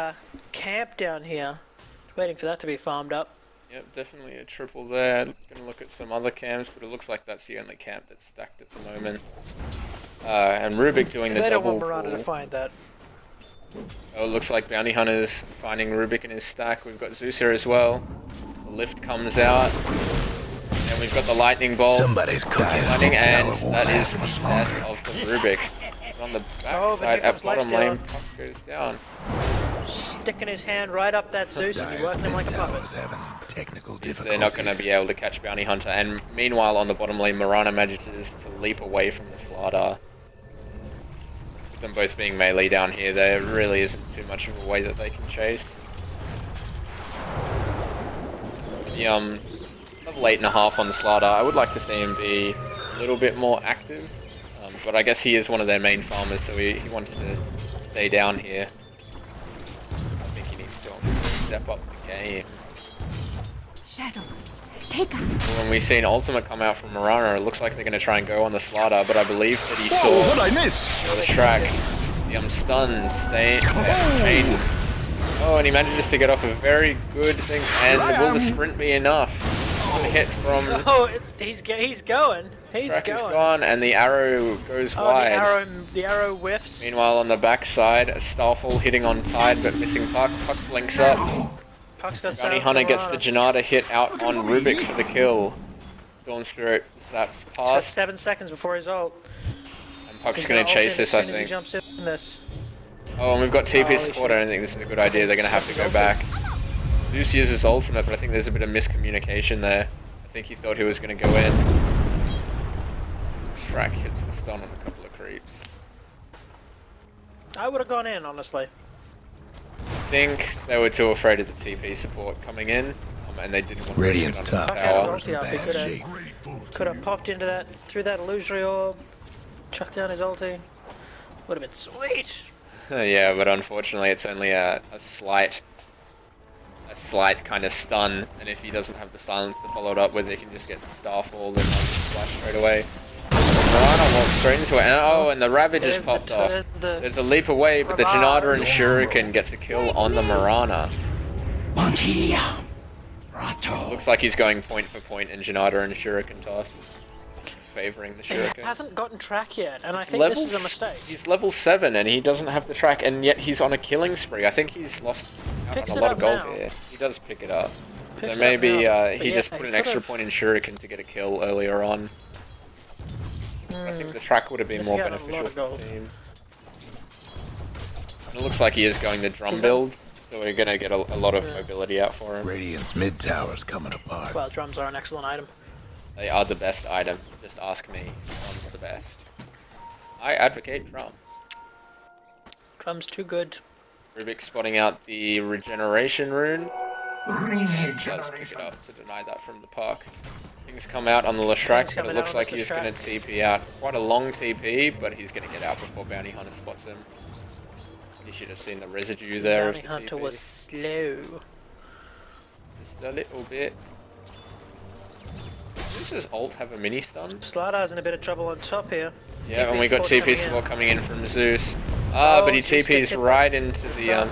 [SPEAKER 2] camp down here. Just waiting for that to be farmed up.
[SPEAKER 1] Yep, definitely a triple there. Gonna look at some other camps, but it looks like that's the only camp that's stacked at the moment. And Rubik doing the
[SPEAKER 2] They don't
[SPEAKER 1] double
[SPEAKER 2] want Miranda to
[SPEAKER 1] pull.
[SPEAKER 2] find that.
[SPEAKER 1] Oh, it looks like Bounty Hunter's finding Rubik in his stack. We've got Zeus here as well. The lift comes out. And we've got the lightning bolt.
[SPEAKER 4] Somebody's cooking.
[SPEAKER 1] Lightning, and
[SPEAKER 4] Tower won't
[SPEAKER 1] that is
[SPEAKER 4] last
[SPEAKER 1] the
[SPEAKER 4] much
[SPEAKER 1] death
[SPEAKER 4] longer.
[SPEAKER 1] of the Rubik. On the
[SPEAKER 2] Oh, but
[SPEAKER 1] backside
[SPEAKER 2] here
[SPEAKER 1] at
[SPEAKER 2] comes
[SPEAKER 1] bottom
[SPEAKER 2] Lifestealer.
[SPEAKER 1] lane, Puck goes down.
[SPEAKER 2] Sticking his hand right up that Zeus and
[SPEAKER 4] Dyer's
[SPEAKER 2] working him like a
[SPEAKER 4] mid
[SPEAKER 2] puppet.
[SPEAKER 4] tower's having technical difficulties.
[SPEAKER 1] They're not going to be able to catch Bounty Hunter. And meanwhile, on the bottom lane, Mirana manages to leap away from the Slardar. With them both being melee down here, there really isn't too much of a way that they can chase. The level 8.5 on the Slardar. I would like to see him be a little bit more active, but I guess he is one of their main farmers, so he wants to stay down here. I think he needs to step up the game.
[SPEAKER 5] Shadows, take us.
[SPEAKER 1] When we've seen Ultimate come out from Marana, it looks like they're going to try and go on the Slardar, but I believe that he saw
[SPEAKER 4] what'd I miss?
[SPEAKER 1] the track. The stun, stay, chain. Oh, and he manages to get off a very good thing. And will the sprint be enough? One hit from.
[SPEAKER 2] Oh, he's going. He's
[SPEAKER 1] track is
[SPEAKER 2] going.
[SPEAKER 1] gone, and the arrow goes
[SPEAKER 2] Oh,
[SPEAKER 1] wide.
[SPEAKER 2] the arrow whiffs.
[SPEAKER 1] Meanwhile, on the backside, a Starfall hitting on Tide, but missing Puck. Puck blinks up.
[SPEAKER 2] Puck's got
[SPEAKER 1] Bounty Hunter gets the Janata hit out on Rubik for the kill. Storm Spirit zaps
[SPEAKER 2] He's got
[SPEAKER 1] past.
[SPEAKER 2] 7 seconds before his ult.
[SPEAKER 1] And Puck's
[SPEAKER 2] He's
[SPEAKER 1] going to
[SPEAKER 2] ult
[SPEAKER 1] chase
[SPEAKER 2] in
[SPEAKER 1] this,
[SPEAKER 2] as
[SPEAKER 1] I
[SPEAKER 2] soon as he
[SPEAKER 1] think.
[SPEAKER 2] jumps in this.
[SPEAKER 1] Oh, and we've got TP
[SPEAKER 2] Holy
[SPEAKER 1] support.
[SPEAKER 2] shit.
[SPEAKER 1] I don't think this is a good idea. They're going to have to go back. Zeus uses ultimate, but I think there's a bit of miscommunication there. I think he thought he was going to go in. Shrek hits the stun on a couple of creeps.
[SPEAKER 2] I would have gone in, honestly.
[SPEAKER 1] I think they were too afraid of the TP support coming in, and they didn't want to
[SPEAKER 4] Radiant's
[SPEAKER 1] risk it on
[SPEAKER 4] top
[SPEAKER 1] the
[SPEAKER 4] tower's
[SPEAKER 1] tower.
[SPEAKER 4] in
[SPEAKER 2] Ulti up, he
[SPEAKER 4] bad
[SPEAKER 2] could've-
[SPEAKER 4] shape.
[SPEAKER 2] Could have popped into that, through that illusory orb, chucked down his ulti. Would have been sweet.
[SPEAKER 1] Yeah, but unfortunately it's only a slight kind of stun, and if he doesn't have the silence to follow it up with, he can just get Starfall and splash straight away. Marana walks straight into it, and and the Ravage has popped off. There's a leap away, but the Janata and Shuriken gets a kill on the Marana. Looks like he's going point for point in Janata and Shuriken toss, favoring the
[SPEAKER 2] He
[SPEAKER 1] Shuriken.
[SPEAKER 2] hasn't gotten track yet, and I think this is a mistake.
[SPEAKER 1] He's level 7 and he doesn't have the track, and yet he's on a killing spree. I think he's lost out
[SPEAKER 2] Picks
[SPEAKER 1] on a
[SPEAKER 2] it
[SPEAKER 1] lot
[SPEAKER 2] up
[SPEAKER 1] of gold
[SPEAKER 2] now.
[SPEAKER 1] here. He does pick it up.
[SPEAKER 2] Picks
[SPEAKER 1] So
[SPEAKER 2] it up
[SPEAKER 1] maybe
[SPEAKER 2] now, but
[SPEAKER 1] he
[SPEAKER 2] yeah,
[SPEAKER 1] just put
[SPEAKER 2] he
[SPEAKER 1] an extra
[SPEAKER 2] could've-
[SPEAKER 1] point in Shuriken to get a kill earlier on. I think the track would have been
[SPEAKER 2] Guess
[SPEAKER 1] more
[SPEAKER 2] he had a
[SPEAKER 1] beneficial
[SPEAKER 2] lot of
[SPEAKER 1] for
[SPEAKER 2] gold.
[SPEAKER 1] the team. And it looks like he is going the drum
[SPEAKER 2] He's
[SPEAKER 1] build, so we're going to get a lot of mobility out for him.
[SPEAKER 4] Radiant's mid tower's coming apart.
[SPEAKER 2] Well, drums are an excellent item.
[SPEAKER 1] They are the best item. Just ask me. Drum's the best. I advocate drum.
[SPEAKER 2] Drum's too good.
[SPEAKER 1] Rubik spotting out the regeneration rune. Does pick it up to deny that from the puck. Things come out on the Leshrac, but it looks like he's going to TP out. Quite a long TP, but he's going to get out before Bounty Hunter spots him. You should have seen the residue there of
[SPEAKER 2] Bounty
[SPEAKER 1] the
[SPEAKER 2] Hunter
[SPEAKER 1] TP.
[SPEAKER 2] was slow.
[SPEAKER 1] Just a little bit. Does his ult have a mini stun?
[SPEAKER 2] Slardar's in a bit of trouble on top here.
[SPEAKER 1] Yeah,
[SPEAKER 2] TP
[SPEAKER 1] and we got
[SPEAKER 2] support
[SPEAKER 1] TP
[SPEAKER 2] coming in.
[SPEAKER 1] support coming in from Zeus. Ah, but he
[SPEAKER 2] Zeus gets
[SPEAKER 1] TP's
[SPEAKER 2] hit
[SPEAKER 1] right
[SPEAKER 2] by
[SPEAKER 1] into the
[SPEAKER 2] stun.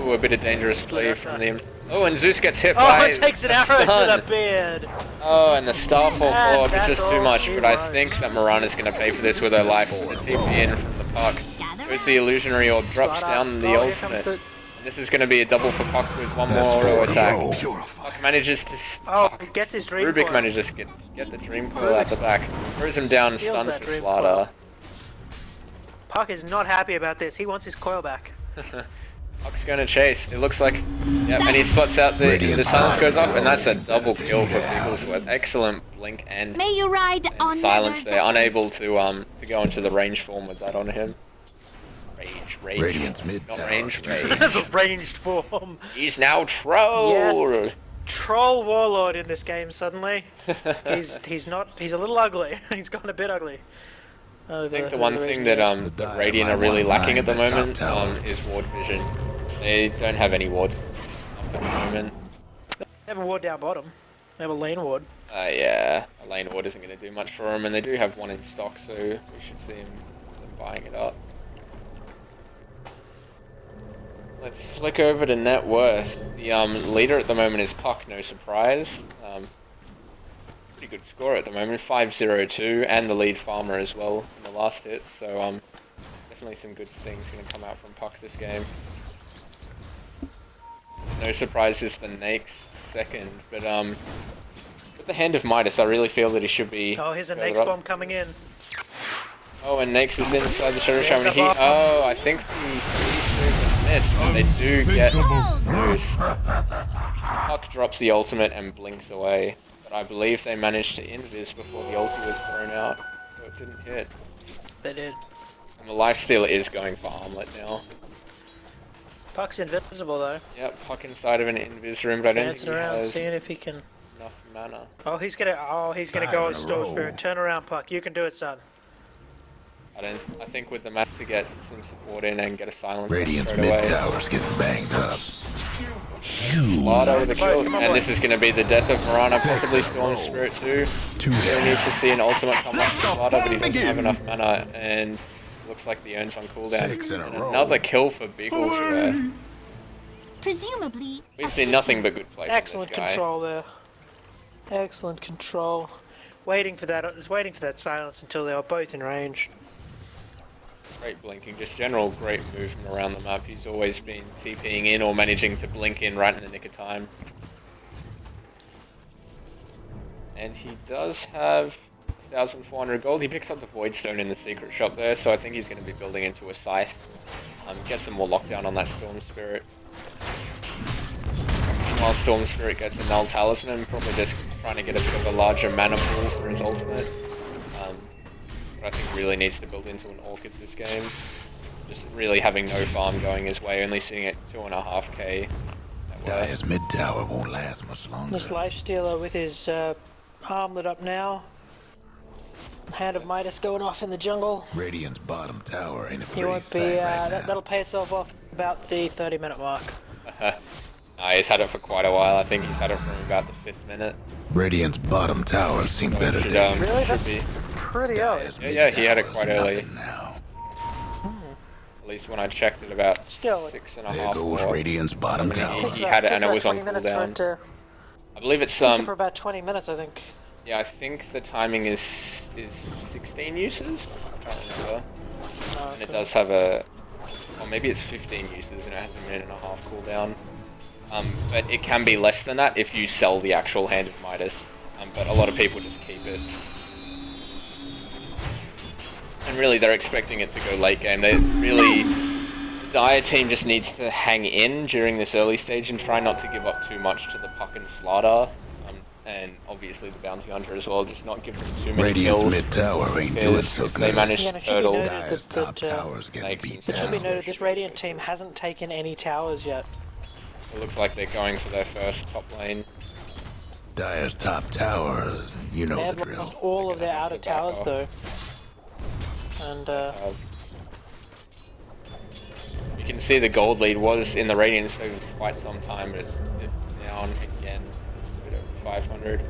[SPEAKER 1] Ooh, a bit of dangerous play
[SPEAKER 2] up
[SPEAKER 1] from
[SPEAKER 2] nice.
[SPEAKER 1] them. Oh, and Zeus gets hit
[SPEAKER 2] Oh,
[SPEAKER 1] by
[SPEAKER 2] it takes an
[SPEAKER 1] a
[SPEAKER 2] arrow
[SPEAKER 1] stun.
[SPEAKER 2] to the beard.
[SPEAKER 1] Oh, and the Starfall
[SPEAKER 2] Man,
[SPEAKER 1] follow-up is
[SPEAKER 2] that's
[SPEAKER 1] just
[SPEAKER 2] all
[SPEAKER 1] too much,
[SPEAKER 2] she
[SPEAKER 1] but I
[SPEAKER 2] was.
[SPEAKER 1] think that Marana's going to pay for this with her life. The TP in from the puck. Goes the illusionary orb, drops
[SPEAKER 2] Slardar.
[SPEAKER 1] down the
[SPEAKER 2] Oh, here comes
[SPEAKER 1] ultimate.
[SPEAKER 2] the-
[SPEAKER 1] And this is going to be a double for Puck with one
[SPEAKER 4] That's
[SPEAKER 1] more auto attack.
[SPEAKER 4] 40.
[SPEAKER 1] Puck manages to...
[SPEAKER 2] Oh,
[SPEAKER 1] Fuck.
[SPEAKER 2] gets his dream
[SPEAKER 1] Rubik
[SPEAKER 2] coil.
[SPEAKER 1] manages to get the dream coil out the back. Throws him down and
[SPEAKER 2] Steals
[SPEAKER 1] stuns
[SPEAKER 2] that
[SPEAKER 1] the
[SPEAKER 2] dream
[SPEAKER 1] Slardar.
[SPEAKER 2] coil. Puck is not happy about this. He wants his coil back.
[SPEAKER 1] Puck's going to chase. It looks like... Yep, and he spots out the silence goes off, and that's a double kill for Bigglesworth. Excellent blink and
[SPEAKER 6] May you ride on
[SPEAKER 1] silence
[SPEAKER 6] the
[SPEAKER 1] there. Unable to go into the range form with that on him. Rage.
[SPEAKER 4] Radiant's mid
[SPEAKER 1] Not
[SPEAKER 4] tower.
[SPEAKER 1] range, rage.
[SPEAKER 2] The ranged form.
[SPEAKER 1] He's now troll.
[SPEAKER 2] Yes. Troll warlord in this game suddenly. He's a little ugly. He's gotten a bit ugly.
[SPEAKER 1] I think the one thing that the Radiant are really lacking at the moment is ward vision. They don't have any wards up at the moment.
[SPEAKER 2] They have a ward down bottom. They have a lane ward.
[SPEAKER 1] Yeah, a lane ward isn't going to do much for them, and they do have one in stock, so we should see them buying it up. Let's flick over to net worth. The leader at the moment is Puck, no surprise. Pretty good score at the moment, 5-0-2, and the lead farmer as well in the last hit. So definitely some good things going to come out from Puck this game. No surprises, the Nakes second, but with the Hand of Midas, I really feel that he should be.
[SPEAKER 2] Oh, here's a
[SPEAKER 1] further
[SPEAKER 2] Nakes
[SPEAKER 1] up.
[SPEAKER 2] bomb coming in.
[SPEAKER 1] Oh, and Nakes is inside the Shadow Shaman.
[SPEAKER 2] the bomb.
[SPEAKER 1] Oh, I think the missed, but they do get Zeus. Puck drops the ultimate and blinks away, but I believe they managed to invis before the ulti was thrown out, so it didn't hit.
[SPEAKER 2] They did.
[SPEAKER 1] And the lifesteal is going for armlet now.
[SPEAKER 2] Puck's invisible though.
[SPEAKER 1] Yep, Puck inside of an invis room, but I don't think
[SPEAKER 2] Dancing
[SPEAKER 1] he
[SPEAKER 2] around,
[SPEAKER 1] has
[SPEAKER 2] seeing if he can.
[SPEAKER 1] enough mana.
[SPEAKER 2] Oh, he's gonna go on Stoosh Spirit. Turn around, Puck. You can do it, son.
[SPEAKER 1] I think with the match to get some support in and get a silence
[SPEAKER 4] Radiant's
[SPEAKER 1] straight
[SPEAKER 4] mid
[SPEAKER 1] away.
[SPEAKER 4] tower's getting banged up.
[SPEAKER 1] Slider with a kill, and this is going to be the death of Marana, possibly Storm Spirit too. Still need to see an ultimate come off Slider, but he doesn't have enough mana, and looks like the Urn's on cooldown.
[SPEAKER 4] 6 in a
[SPEAKER 1] And
[SPEAKER 4] row.
[SPEAKER 1] another kill for Bigglesworth.
[SPEAKER 5] Presumably.
[SPEAKER 1] We've seen nothing but good play from
[SPEAKER 2] Excellent
[SPEAKER 1] this guy.
[SPEAKER 2] control there. Excellent control. Waiting for that silence until they were both in range.
[SPEAKER 1] Great blinking, just general great movement around the map. He's always been TPing in or managing to blink in right in the nick of time. And he does have 1,400 gold. He picks up the Void Stone in the secret shop there, so I think he's going to be building into a scythe. Get some more lockdown on that Storm Spirit. While Storm Spirit gets a Null Talisman, probably just trying to get a bit of a larger mana pool for his ultimate. But I think really needs to build into an Orchid this game. Just really having no farm going his way, only sitting at 2.5k.
[SPEAKER 4] Dire's mid tower won't last much longer.
[SPEAKER 2] This Lifestealer with his armlet up now. Hand of Midas going off in the jungle.
[SPEAKER 4] Radiant's bottom tower ain't a
[SPEAKER 2] He
[SPEAKER 4] pretty
[SPEAKER 2] won't be.
[SPEAKER 4] sight right now.
[SPEAKER 2] That'll pay itself off about the 30-minute mark.
[SPEAKER 1] He's had it for quite a while. I think he's had it from about the 5th minute.
[SPEAKER 4] Radiant's bottom tower's seen better
[SPEAKER 1] should,
[SPEAKER 4] days.
[SPEAKER 2] Really?
[SPEAKER 1] should
[SPEAKER 2] That's
[SPEAKER 1] be.
[SPEAKER 2] pretty early.
[SPEAKER 4] Dire's
[SPEAKER 1] Yeah, he had it
[SPEAKER 4] mid
[SPEAKER 1] quite
[SPEAKER 4] tower's
[SPEAKER 1] early.
[SPEAKER 4] nothing now.
[SPEAKER 1] At least when I checked it about
[SPEAKER 2] Still,
[SPEAKER 1] 6.5.
[SPEAKER 4] There goes
[SPEAKER 1] or-
[SPEAKER 4] Radiant's bottom
[SPEAKER 1] I mean,
[SPEAKER 4] tower.
[SPEAKER 2] Takes
[SPEAKER 1] he
[SPEAKER 2] about-
[SPEAKER 1] had it
[SPEAKER 2] takes
[SPEAKER 1] and it
[SPEAKER 2] about
[SPEAKER 1] was on
[SPEAKER 2] 20 minutes for
[SPEAKER 1] cooldown.
[SPEAKER 2] it to.
[SPEAKER 1] I believe it's
[SPEAKER 2] Takes it for about 20 minutes, I think.
[SPEAKER 1] yeah, I think the timing is 16 uses. I can't remember. And it does have a, or maybe it's 15 uses and it has a minute and a half cooldown. But it can be less than that if you sell the actual Hand of Midas. But a lot of people just keep it. And really, they're expecting it to go late game. They really, the Dire team just needs to hang in during this early stage and try not to give up too much to the Puck and Slardar. And obviously the Bounty Hunter as well, just not give them too many
[SPEAKER 4] Radiant's
[SPEAKER 1] kills.
[SPEAKER 4] mid tower ain't doing
[SPEAKER 1] Because
[SPEAKER 4] so
[SPEAKER 1] if they
[SPEAKER 4] good.
[SPEAKER 1] manage
[SPEAKER 2] Yeah,
[SPEAKER 1] to
[SPEAKER 2] and it should be
[SPEAKER 1] turtle,
[SPEAKER 2] noted
[SPEAKER 4] Dire's
[SPEAKER 2] that,
[SPEAKER 4] top
[SPEAKER 2] that,
[SPEAKER 4] tower's getting
[SPEAKER 1] Snakes
[SPEAKER 4] beat
[SPEAKER 1] and
[SPEAKER 2] it should be
[SPEAKER 4] down.
[SPEAKER 2] noted this Radiant team hasn't taken any towers yet.
[SPEAKER 1] it looks like they're going for their first top lane.
[SPEAKER 4] Dire's top tower, you know
[SPEAKER 2] They
[SPEAKER 4] the
[SPEAKER 2] had
[SPEAKER 4] drill.
[SPEAKER 2] lost all of their outer
[SPEAKER 1] the back
[SPEAKER 2] towers
[SPEAKER 1] off.
[SPEAKER 2] though. And
[SPEAKER 1] You can see the gold lead was in the Radiant's favor for quite some time, but it's dipped down again. It's a bit over 500.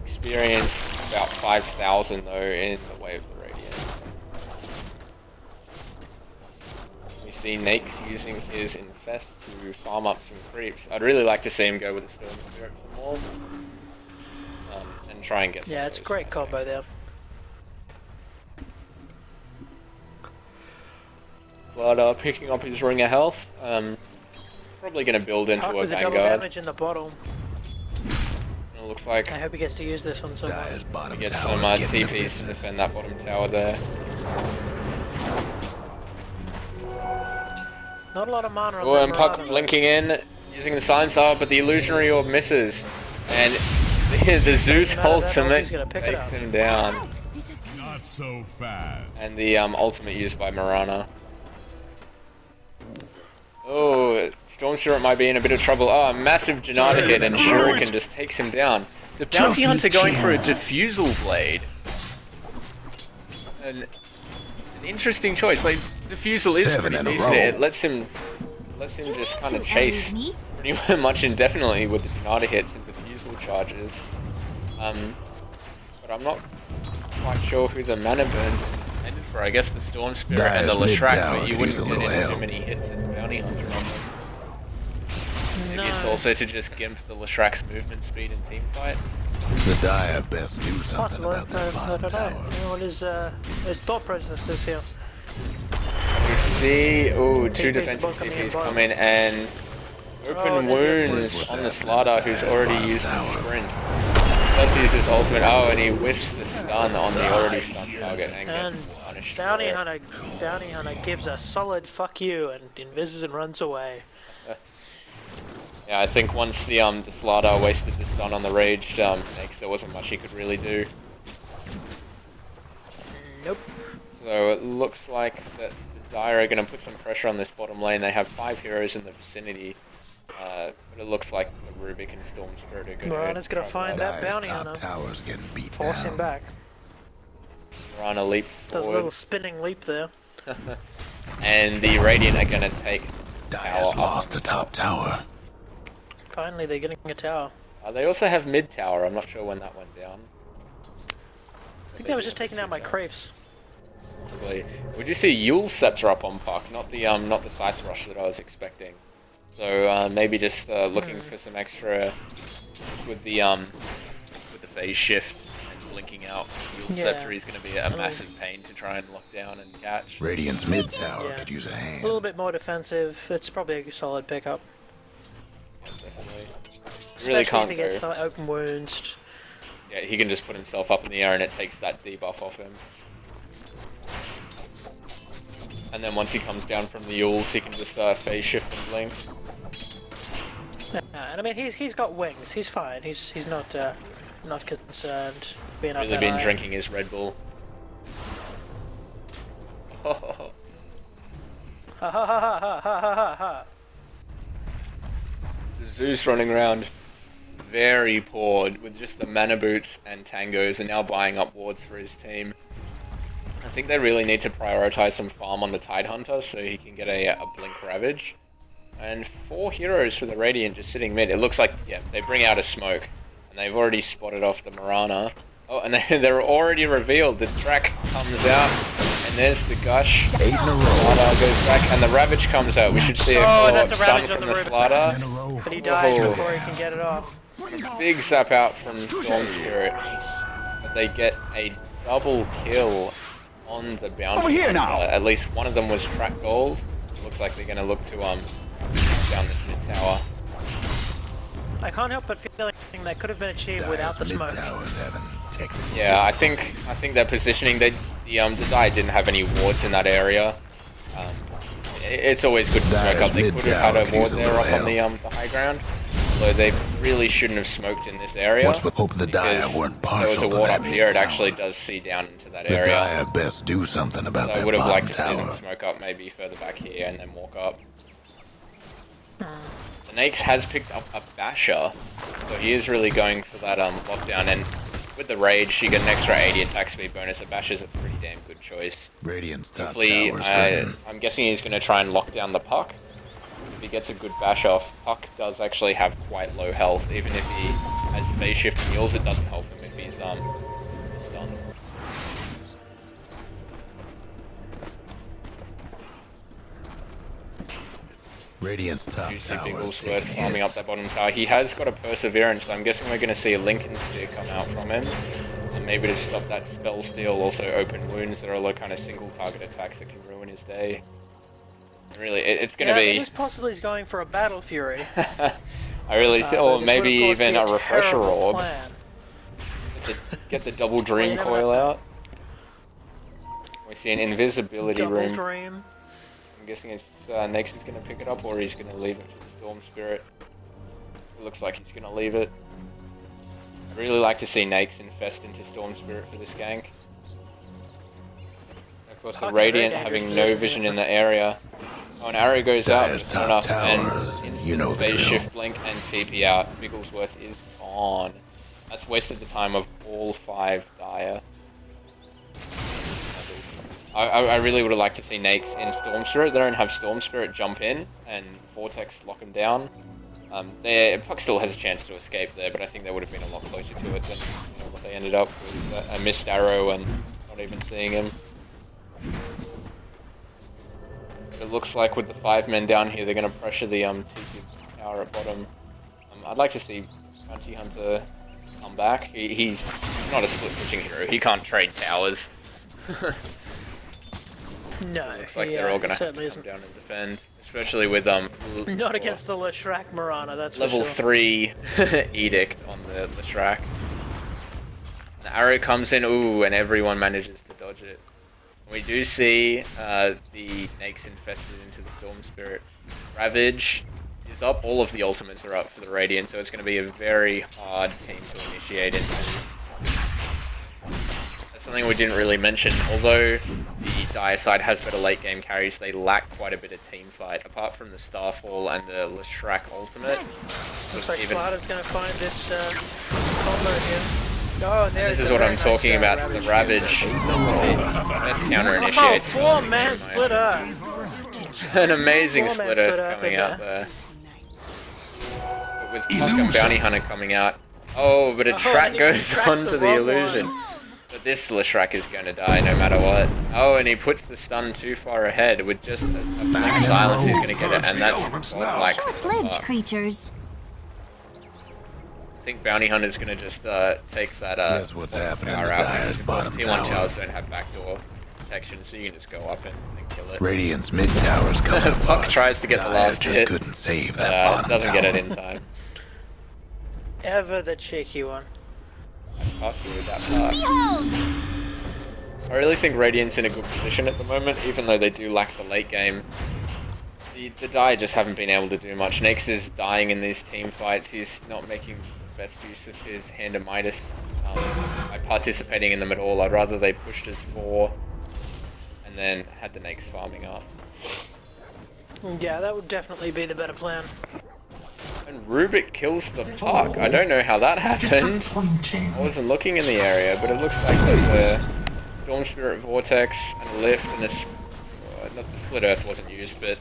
[SPEAKER 1] Experience about 5,000 though in the way of the Radiant. We see Nake's using his Infest to farm up some creeps. I'd really like to see him go with the Storm Spirit for more. And try and get some
[SPEAKER 2] yeah,
[SPEAKER 1] of
[SPEAKER 2] it's a
[SPEAKER 1] those
[SPEAKER 2] great
[SPEAKER 1] back.
[SPEAKER 2] combo there.
[SPEAKER 1] But picking up his Ring of Health. Probably going to build into
[SPEAKER 2] Puck
[SPEAKER 1] a
[SPEAKER 2] with the double
[SPEAKER 1] Vanguard.
[SPEAKER 2] damage in the bottom.
[SPEAKER 1] It looks like
[SPEAKER 2] I hope he gets to use this one somewhere.
[SPEAKER 4] Dire's bottom
[SPEAKER 1] get
[SPEAKER 4] tower's
[SPEAKER 1] some
[SPEAKER 4] getting the
[SPEAKER 1] TPs to
[SPEAKER 4] business.
[SPEAKER 1] defend that bottom tower there.
[SPEAKER 2] Not a lot of mana on
[SPEAKER 1] Oh,
[SPEAKER 2] that
[SPEAKER 1] and Puck
[SPEAKER 2] Marauder.
[SPEAKER 1] blinking in, using the Silence Star, but the Illusionary Orb misses. And the Zeus
[SPEAKER 2] matter, that
[SPEAKER 1] ultimate
[SPEAKER 2] ulti's gonna pick it
[SPEAKER 1] takes
[SPEAKER 2] up.
[SPEAKER 1] him down.
[SPEAKER 6] Not so fast.
[SPEAKER 1] And the ultimate used by Marana. Oh, Storm Spirit might be in a bit of trouble. Oh, a massive Janata hit and Shuriken just takes him down. The Bounty Hunter going for a Diffusal Blade. An interesting choice. Like, Diffusal is
[SPEAKER 4] 7
[SPEAKER 1] pretty
[SPEAKER 4] in a
[SPEAKER 1] decent.
[SPEAKER 4] row.
[SPEAKER 1] It lets him just kind of chase
[SPEAKER 5] Me?
[SPEAKER 1] pretty much indefinitely with the Janata hits and Diffusal charges. But I'm not quite sure who the mana burns are intended for. I guess the Storm Spirit and the
[SPEAKER 4] Dire's mid
[SPEAKER 1] Leshrac,
[SPEAKER 4] tower
[SPEAKER 1] but you
[SPEAKER 4] could use
[SPEAKER 1] wouldn't
[SPEAKER 4] a
[SPEAKER 1] get
[SPEAKER 4] little
[SPEAKER 1] in too
[SPEAKER 4] help.
[SPEAKER 1] many hits as a Bounty Hunter on them. Maybe it's
[SPEAKER 2] No.
[SPEAKER 1] also to just gimp the Leshrac's movement speed in team fights.
[SPEAKER 4] The Dire best do something
[SPEAKER 2] Possible,
[SPEAKER 4] about that
[SPEAKER 2] I
[SPEAKER 4] bottom
[SPEAKER 2] don't know.
[SPEAKER 4] tower.
[SPEAKER 2] You know what his thought process is here.
[SPEAKER 1] We see, oh, two
[SPEAKER 2] TPs
[SPEAKER 1] defensive
[SPEAKER 2] both coming in
[SPEAKER 1] TPs
[SPEAKER 2] bottom.
[SPEAKER 1] come in and open
[SPEAKER 2] there's your
[SPEAKER 1] wounds
[SPEAKER 4] What's
[SPEAKER 1] on the
[SPEAKER 4] happening?
[SPEAKER 1] Slardar who's
[SPEAKER 4] Dire's
[SPEAKER 1] already
[SPEAKER 4] bottom
[SPEAKER 1] used his
[SPEAKER 4] tower.
[SPEAKER 1] sprint. Does use his ultimate, oh, and he whiffs the stun on the already stunned target and
[SPEAKER 2] And
[SPEAKER 1] gets punished.
[SPEAKER 2] Bounty
[SPEAKER 1] for it.
[SPEAKER 2] Hunter gives a solid fuck you and invises and runs away.
[SPEAKER 1] Yeah, I think once the Slardar wasted the stun on the raged Nex, there wasn't much he could really do.
[SPEAKER 2] Nope.
[SPEAKER 1] So it looks like that the Dire are going to put some pressure on this bottom lane. They have 5 heroes in the vicinity, but it looks like the Rubik and Storm Spirit are going
[SPEAKER 2] Mirana's gonna find that
[SPEAKER 4] Dire's
[SPEAKER 2] bounty
[SPEAKER 4] top
[SPEAKER 2] on him.
[SPEAKER 4] tower's getting beat
[SPEAKER 2] Force
[SPEAKER 4] down.
[SPEAKER 2] him back.
[SPEAKER 1] Mirana leaps
[SPEAKER 2] Does a
[SPEAKER 1] forward.
[SPEAKER 2] little spinning leap there.
[SPEAKER 1] And the Radiant are going to take
[SPEAKER 4] Dire's
[SPEAKER 1] tower
[SPEAKER 4] lost
[SPEAKER 1] up.
[SPEAKER 4] the top tower.
[SPEAKER 2] Finally, they're getting a tower.
[SPEAKER 1] They also have mid tower. I'm not sure when that went down.
[SPEAKER 2] I think that was just taking out my crepes.
[SPEAKER 1] Possibly. We do see Yule Scepter up on Puck, not the Scythe Rush that I was expecting. So maybe just looking for some extra with the phase shift and blinking out. Yule Scepter is going to be a massive pain to try and lock down and catch.
[SPEAKER 4] Radiant's mid tower
[SPEAKER 2] Yeah.
[SPEAKER 4] could use a
[SPEAKER 2] A
[SPEAKER 4] hand.
[SPEAKER 2] little bit more defensive. It's probably a solid pickup.
[SPEAKER 1] Yeah, definitely.
[SPEAKER 2] Especially
[SPEAKER 1] Really can't
[SPEAKER 2] if he gets
[SPEAKER 1] go.
[SPEAKER 2] open wounds.
[SPEAKER 1] Yeah, he can just put himself up in the air and it takes that debuff off him. And then once he comes down from the Yules, he can just phase shift and blink.
[SPEAKER 2] And I mean, he's got wings. He's fine. He's not not concerned being up
[SPEAKER 1] Really
[SPEAKER 2] that
[SPEAKER 1] been
[SPEAKER 2] high.
[SPEAKER 1] drinking his Red Bull.
[SPEAKER 2] Ha ha ha ha ha ha ha ha.
[SPEAKER 1] Zeus running around very poor with just the mana boots and tangos and now buying up wards for his team. I think they really need to prioritize some farm on the Tidehunter so he can get a Blink Ravage. And 4 heroes for the Radiant just sitting mid. It looks like, yeah, they bring out a smoke. And they've already spotted off the Mirana. Oh, and they're already revealed. The track comes out. And there's the Gush.
[SPEAKER 4] 8 in a row.
[SPEAKER 1] Slaughter goes back and the Ravage comes out. We should see a
[SPEAKER 2] that's a
[SPEAKER 1] stun
[SPEAKER 2] Ravage on
[SPEAKER 1] from
[SPEAKER 2] the
[SPEAKER 1] the
[SPEAKER 2] Rubik.
[SPEAKER 1] Slaughter.
[SPEAKER 4] In a row.
[SPEAKER 2] But he dies
[SPEAKER 1] Whoa.
[SPEAKER 2] before he can get it off.
[SPEAKER 1] Big zap out from Storm Spirit. But they get a double kill on the bounty.
[SPEAKER 7] Over here now.
[SPEAKER 1] At least one of them was track gold. Looks like they're gonna look to down this mid tower.
[SPEAKER 2] I can't help but feeling that could have been achieved without the
[SPEAKER 4] Dire's mid
[SPEAKER 2] smoke.
[SPEAKER 4] tower's having technical
[SPEAKER 1] Yeah, I think they're positioning. The Dire didn't have any wards in that area. It's always good to smoke up. They could have had a ward there up on the high ground. So they really shouldn't have smoked in this area.
[SPEAKER 4] What's with hope the Dire
[SPEAKER 1] because
[SPEAKER 4] weren't
[SPEAKER 1] if there was
[SPEAKER 4] partial
[SPEAKER 1] a
[SPEAKER 4] to
[SPEAKER 1] ward
[SPEAKER 4] that
[SPEAKER 1] up here, it
[SPEAKER 4] mid
[SPEAKER 1] actually
[SPEAKER 4] tower.
[SPEAKER 1] does see down into that
[SPEAKER 4] The
[SPEAKER 1] area.
[SPEAKER 4] Dire best do something about
[SPEAKER 1] So I
[SPEAKER 4] that
[SPEAKER 1] would have
[SPEAKER 4] bottom
[SPEAKER 1] liked to see them
[SPEAKER 4] tower.
[SPEAKER 1] smoke up maybe further back here and then walk up. The Nakes has picked up a Basher, so he is really going for that lockdown, and with the Rage you get an extra 80 attack speed bonus, so Basher's a pretty damn good choice.
[SPEAKER 4] Radiant's top
[SPEAKER 1] Hopefully,
[SPEAKER 4] tower's hurting.
[SPEAKER 1] I'm guessing he's going to try and lock down the Puck. If he gets a good bash off, Puck does actually have quite low health, even if he has phase shift and heals, it doesn't help him if he's stunned.
[SPEAKER 4] Radiant's top
[SPEAKER 1] You see
[SPEAKER 4] tower's
[SPEAKER 1] Bigglesworth
[SPEAKER 4] taking
[SPEAKER 1] farming up
[SPEAKER 4] hits.
[SPEAKER 1] that bottom tower. He has got a Perseverance, so I'm guessing we're going to see a Lincoln Spear come out from him. And maybe to stop that spell steal, also open wounds that are all kind of single target attacks that can ruin his day. Really, it's going to
[SPEAKER 2] It
[SPEAKER 1] be...
[SPEAKER 2] is possible he's going for a Battle Fury.
[SPEAKER 1] I really think, or
[SPEAKER 2] This
[SPEAKER 1] maybe
[SPEAKER 2] would, of course,
[SPEAKER 1] even
[SPEAKER 2] be
[SPEAKER 1] a Refresher
[SPEAKER 2] terrible
[SPEAKER 1] Orb.
[SPEAKER 2] plan.
[SPEAKER 1] Get the double Dream
[SPEAKER 2] you never
[SPEAKER 1] Coil
[SPEAKER 2] know.
[SPEAKER 1] out. We see an Invisibility
[SPEAKER 2] Double
[SPEAKER 1] Room.
[SPEAKER 2] Dream.
[SPEAKER 1] I'm guessing it's Nexon's going to pick it up, or he's going to leave it for the Storm Spirit. It looks like he's going to leave it. I'd really like to see Nakes infest into Storm Spirit for this gank. Of course, the
[SPEAKER 2] Puck's
[SPEAKER 1] Radiant
[SPEAKER 2] very
[SPEAKER 1] having
[SPEAKER 2] dangerous
[SPEAKER 1] no
[SPEAKER 2] position,
[SPEAKER 1] vision
[SPEAKER 2] yeah.
[SPEAKER 1] in the area. Oh, an arrow goes out,
[SPEAKER 4] Dire's
[SPEAKER 1] but not
[SPEAKER 4] top
[SPEAKER 1] enough,
[SPEAKER 4] tower,
[SPEAKER 1] and
[SPEAKER 4] you know the
[SPEAKER 1] phase
[SPEAKER 4] drill.
[SPEAKER 1] shift, blink, and TP out. Bigglesworth is gone. That's wasted the time of all 5 Dire. I really would have liked to see Nakes in Storm Spirit there and have Storm Spirit jump in and Vortex lock him down. Puck still has a chance to escape there, but I think they would have been a lot closer to it than what they ended up with a missed arrow and not even seeing him. But it looks like with the 5 men down here, they're going to pressure the TP tower at bottom. I'd like to see Bounty Hunter come back. He's not a split pushing hero. He can't trade towers.
[SPEAKER 2] No,
[SPEAKER 1] Looks like
[SPEAKER 2] he,
[SPEAKER 1] they're all gonna have to
[SPEAKER 2] certainly
[SPEAKER 1] come
[SPEAKER 2] isn't.
[SPEAKER 1] down and defend, especially with
[SPEAKER 2] Not against the Leshrac Marana, that's
[SPEAKER 1] level
[SPEAKER 2] for sure.
[SPEAKER 1] 3 Edict on the Leshrac. The arrow comes in, ooh, and everyone manages to dodge it. We do see the Nakes infested into the Storm Spirit. Ravage is up, all of the ultimates are up for the Radiant, so it's going to be a very hard team to initiate into. Something we didn't really mention, although the Dire side has better late game carries. They lack quite a bit of team fight, apart from the Starfall and the Leshrac ultimate.
[SPEAKER 2] Looks like Slaughter's gonna find this combo here. Oh, and
[SPEAKER 1] this is what I'm talking about, the Ravage. Let's counter initiate.
[SPEAKER 2] Oh, 4-man split earth.
[SPEAKER 1] An amazing split earth coming out there. But with Puck and Bounty Hunter coming out. Oh, but a track goes onto the illusion. But this Leshrac is going to die no matter what. Oh, and he puts the stun too far ahead with just a black silence. He's going to get it, and that's like
[SPEAKER 5] Short-lived creatures.
[SPEAKER 1] I think Bounty Hunter's going to just take that
[SPEAKER 4] Guess what's happening
[SPEAKER 1] power
[SPEAKER 4] to
[SPEAKER 1] out
[SPEAKER 4] Dire's
[SPEAKER 1] because
[SPEAKER 4] bottom
[SPEAKER 1] T1
[SPEAKER 4] tower.
[SPEAKER 1] towers don't have backdoor protection, so you can just go up and kill it.
[SPEAKER 4] Radiant's mid tower's coming apart.
[SPEAKER 1] Puck tries to get the
[SPEAKER 4] Dire
[SPEAKER 1] last
[SPEAKER 4] just
[SPEAKER 1] hit.
[SPEAKER 4] couldn't save that bottom
[SPEAKER 1] Doesn't
[SPEAKER 4] tower.
[SPEAKER 1] get it in time.
[SPEAKER 2] Ever the cheeky one.
[SPEAKER 1] Puck with that part.
[SPEAKER 5] Behold!
[SPEAKER 1] I really think Radiant's in a good position at the moment, even though they do lack the late game. The Dire just haven't been able to do much. Nyx is dying in these team fights. He's not making the best use of his Hand of Midas by participating in them at all. I'd rather they pushed as 4 and then had the Nyx farming up.
[SPEAKER 2] Yeah, that would definitely be the better plan.
[SPEAKER 1] And Rubik kills the Puck. I don't know how that happened. I wasn't looking in the area, but it looks like there's a Storm Spirit Vortex and a Lift and a... not the Split Earth wasn't used, but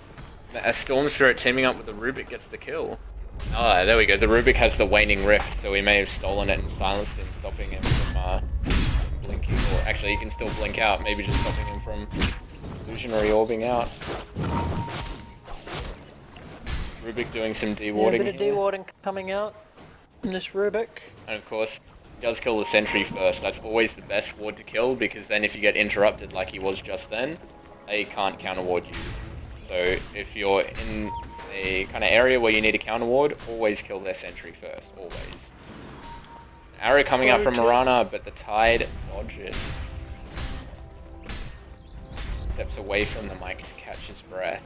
[SPEAKER 1] a Storm Spirit teaming up with the Rubik gets the kill. Ah, there we go. The Rubik has the Waning Rift, so we may have stolen it and silenced him, stopping him from blinking. Or actually, he can still blink out, maybe just stopping him from illusionary orbing out. Rubik doing some dewarding.
[SPEAKER 2] Yeah, a bit of dewarding coming out in this Rubik.
[SPEAKER 1] And of course, he does kill the sentry first. That's always the best ward to kill, because then if you get interrupted like he was just then, they can't counter ward you. So if you're in a kind of area where you need a counter ward, always kill their sentry first, always. Arrow coming out from Mirana, but the Tide dodges. Steps away from the mic to catch his breath.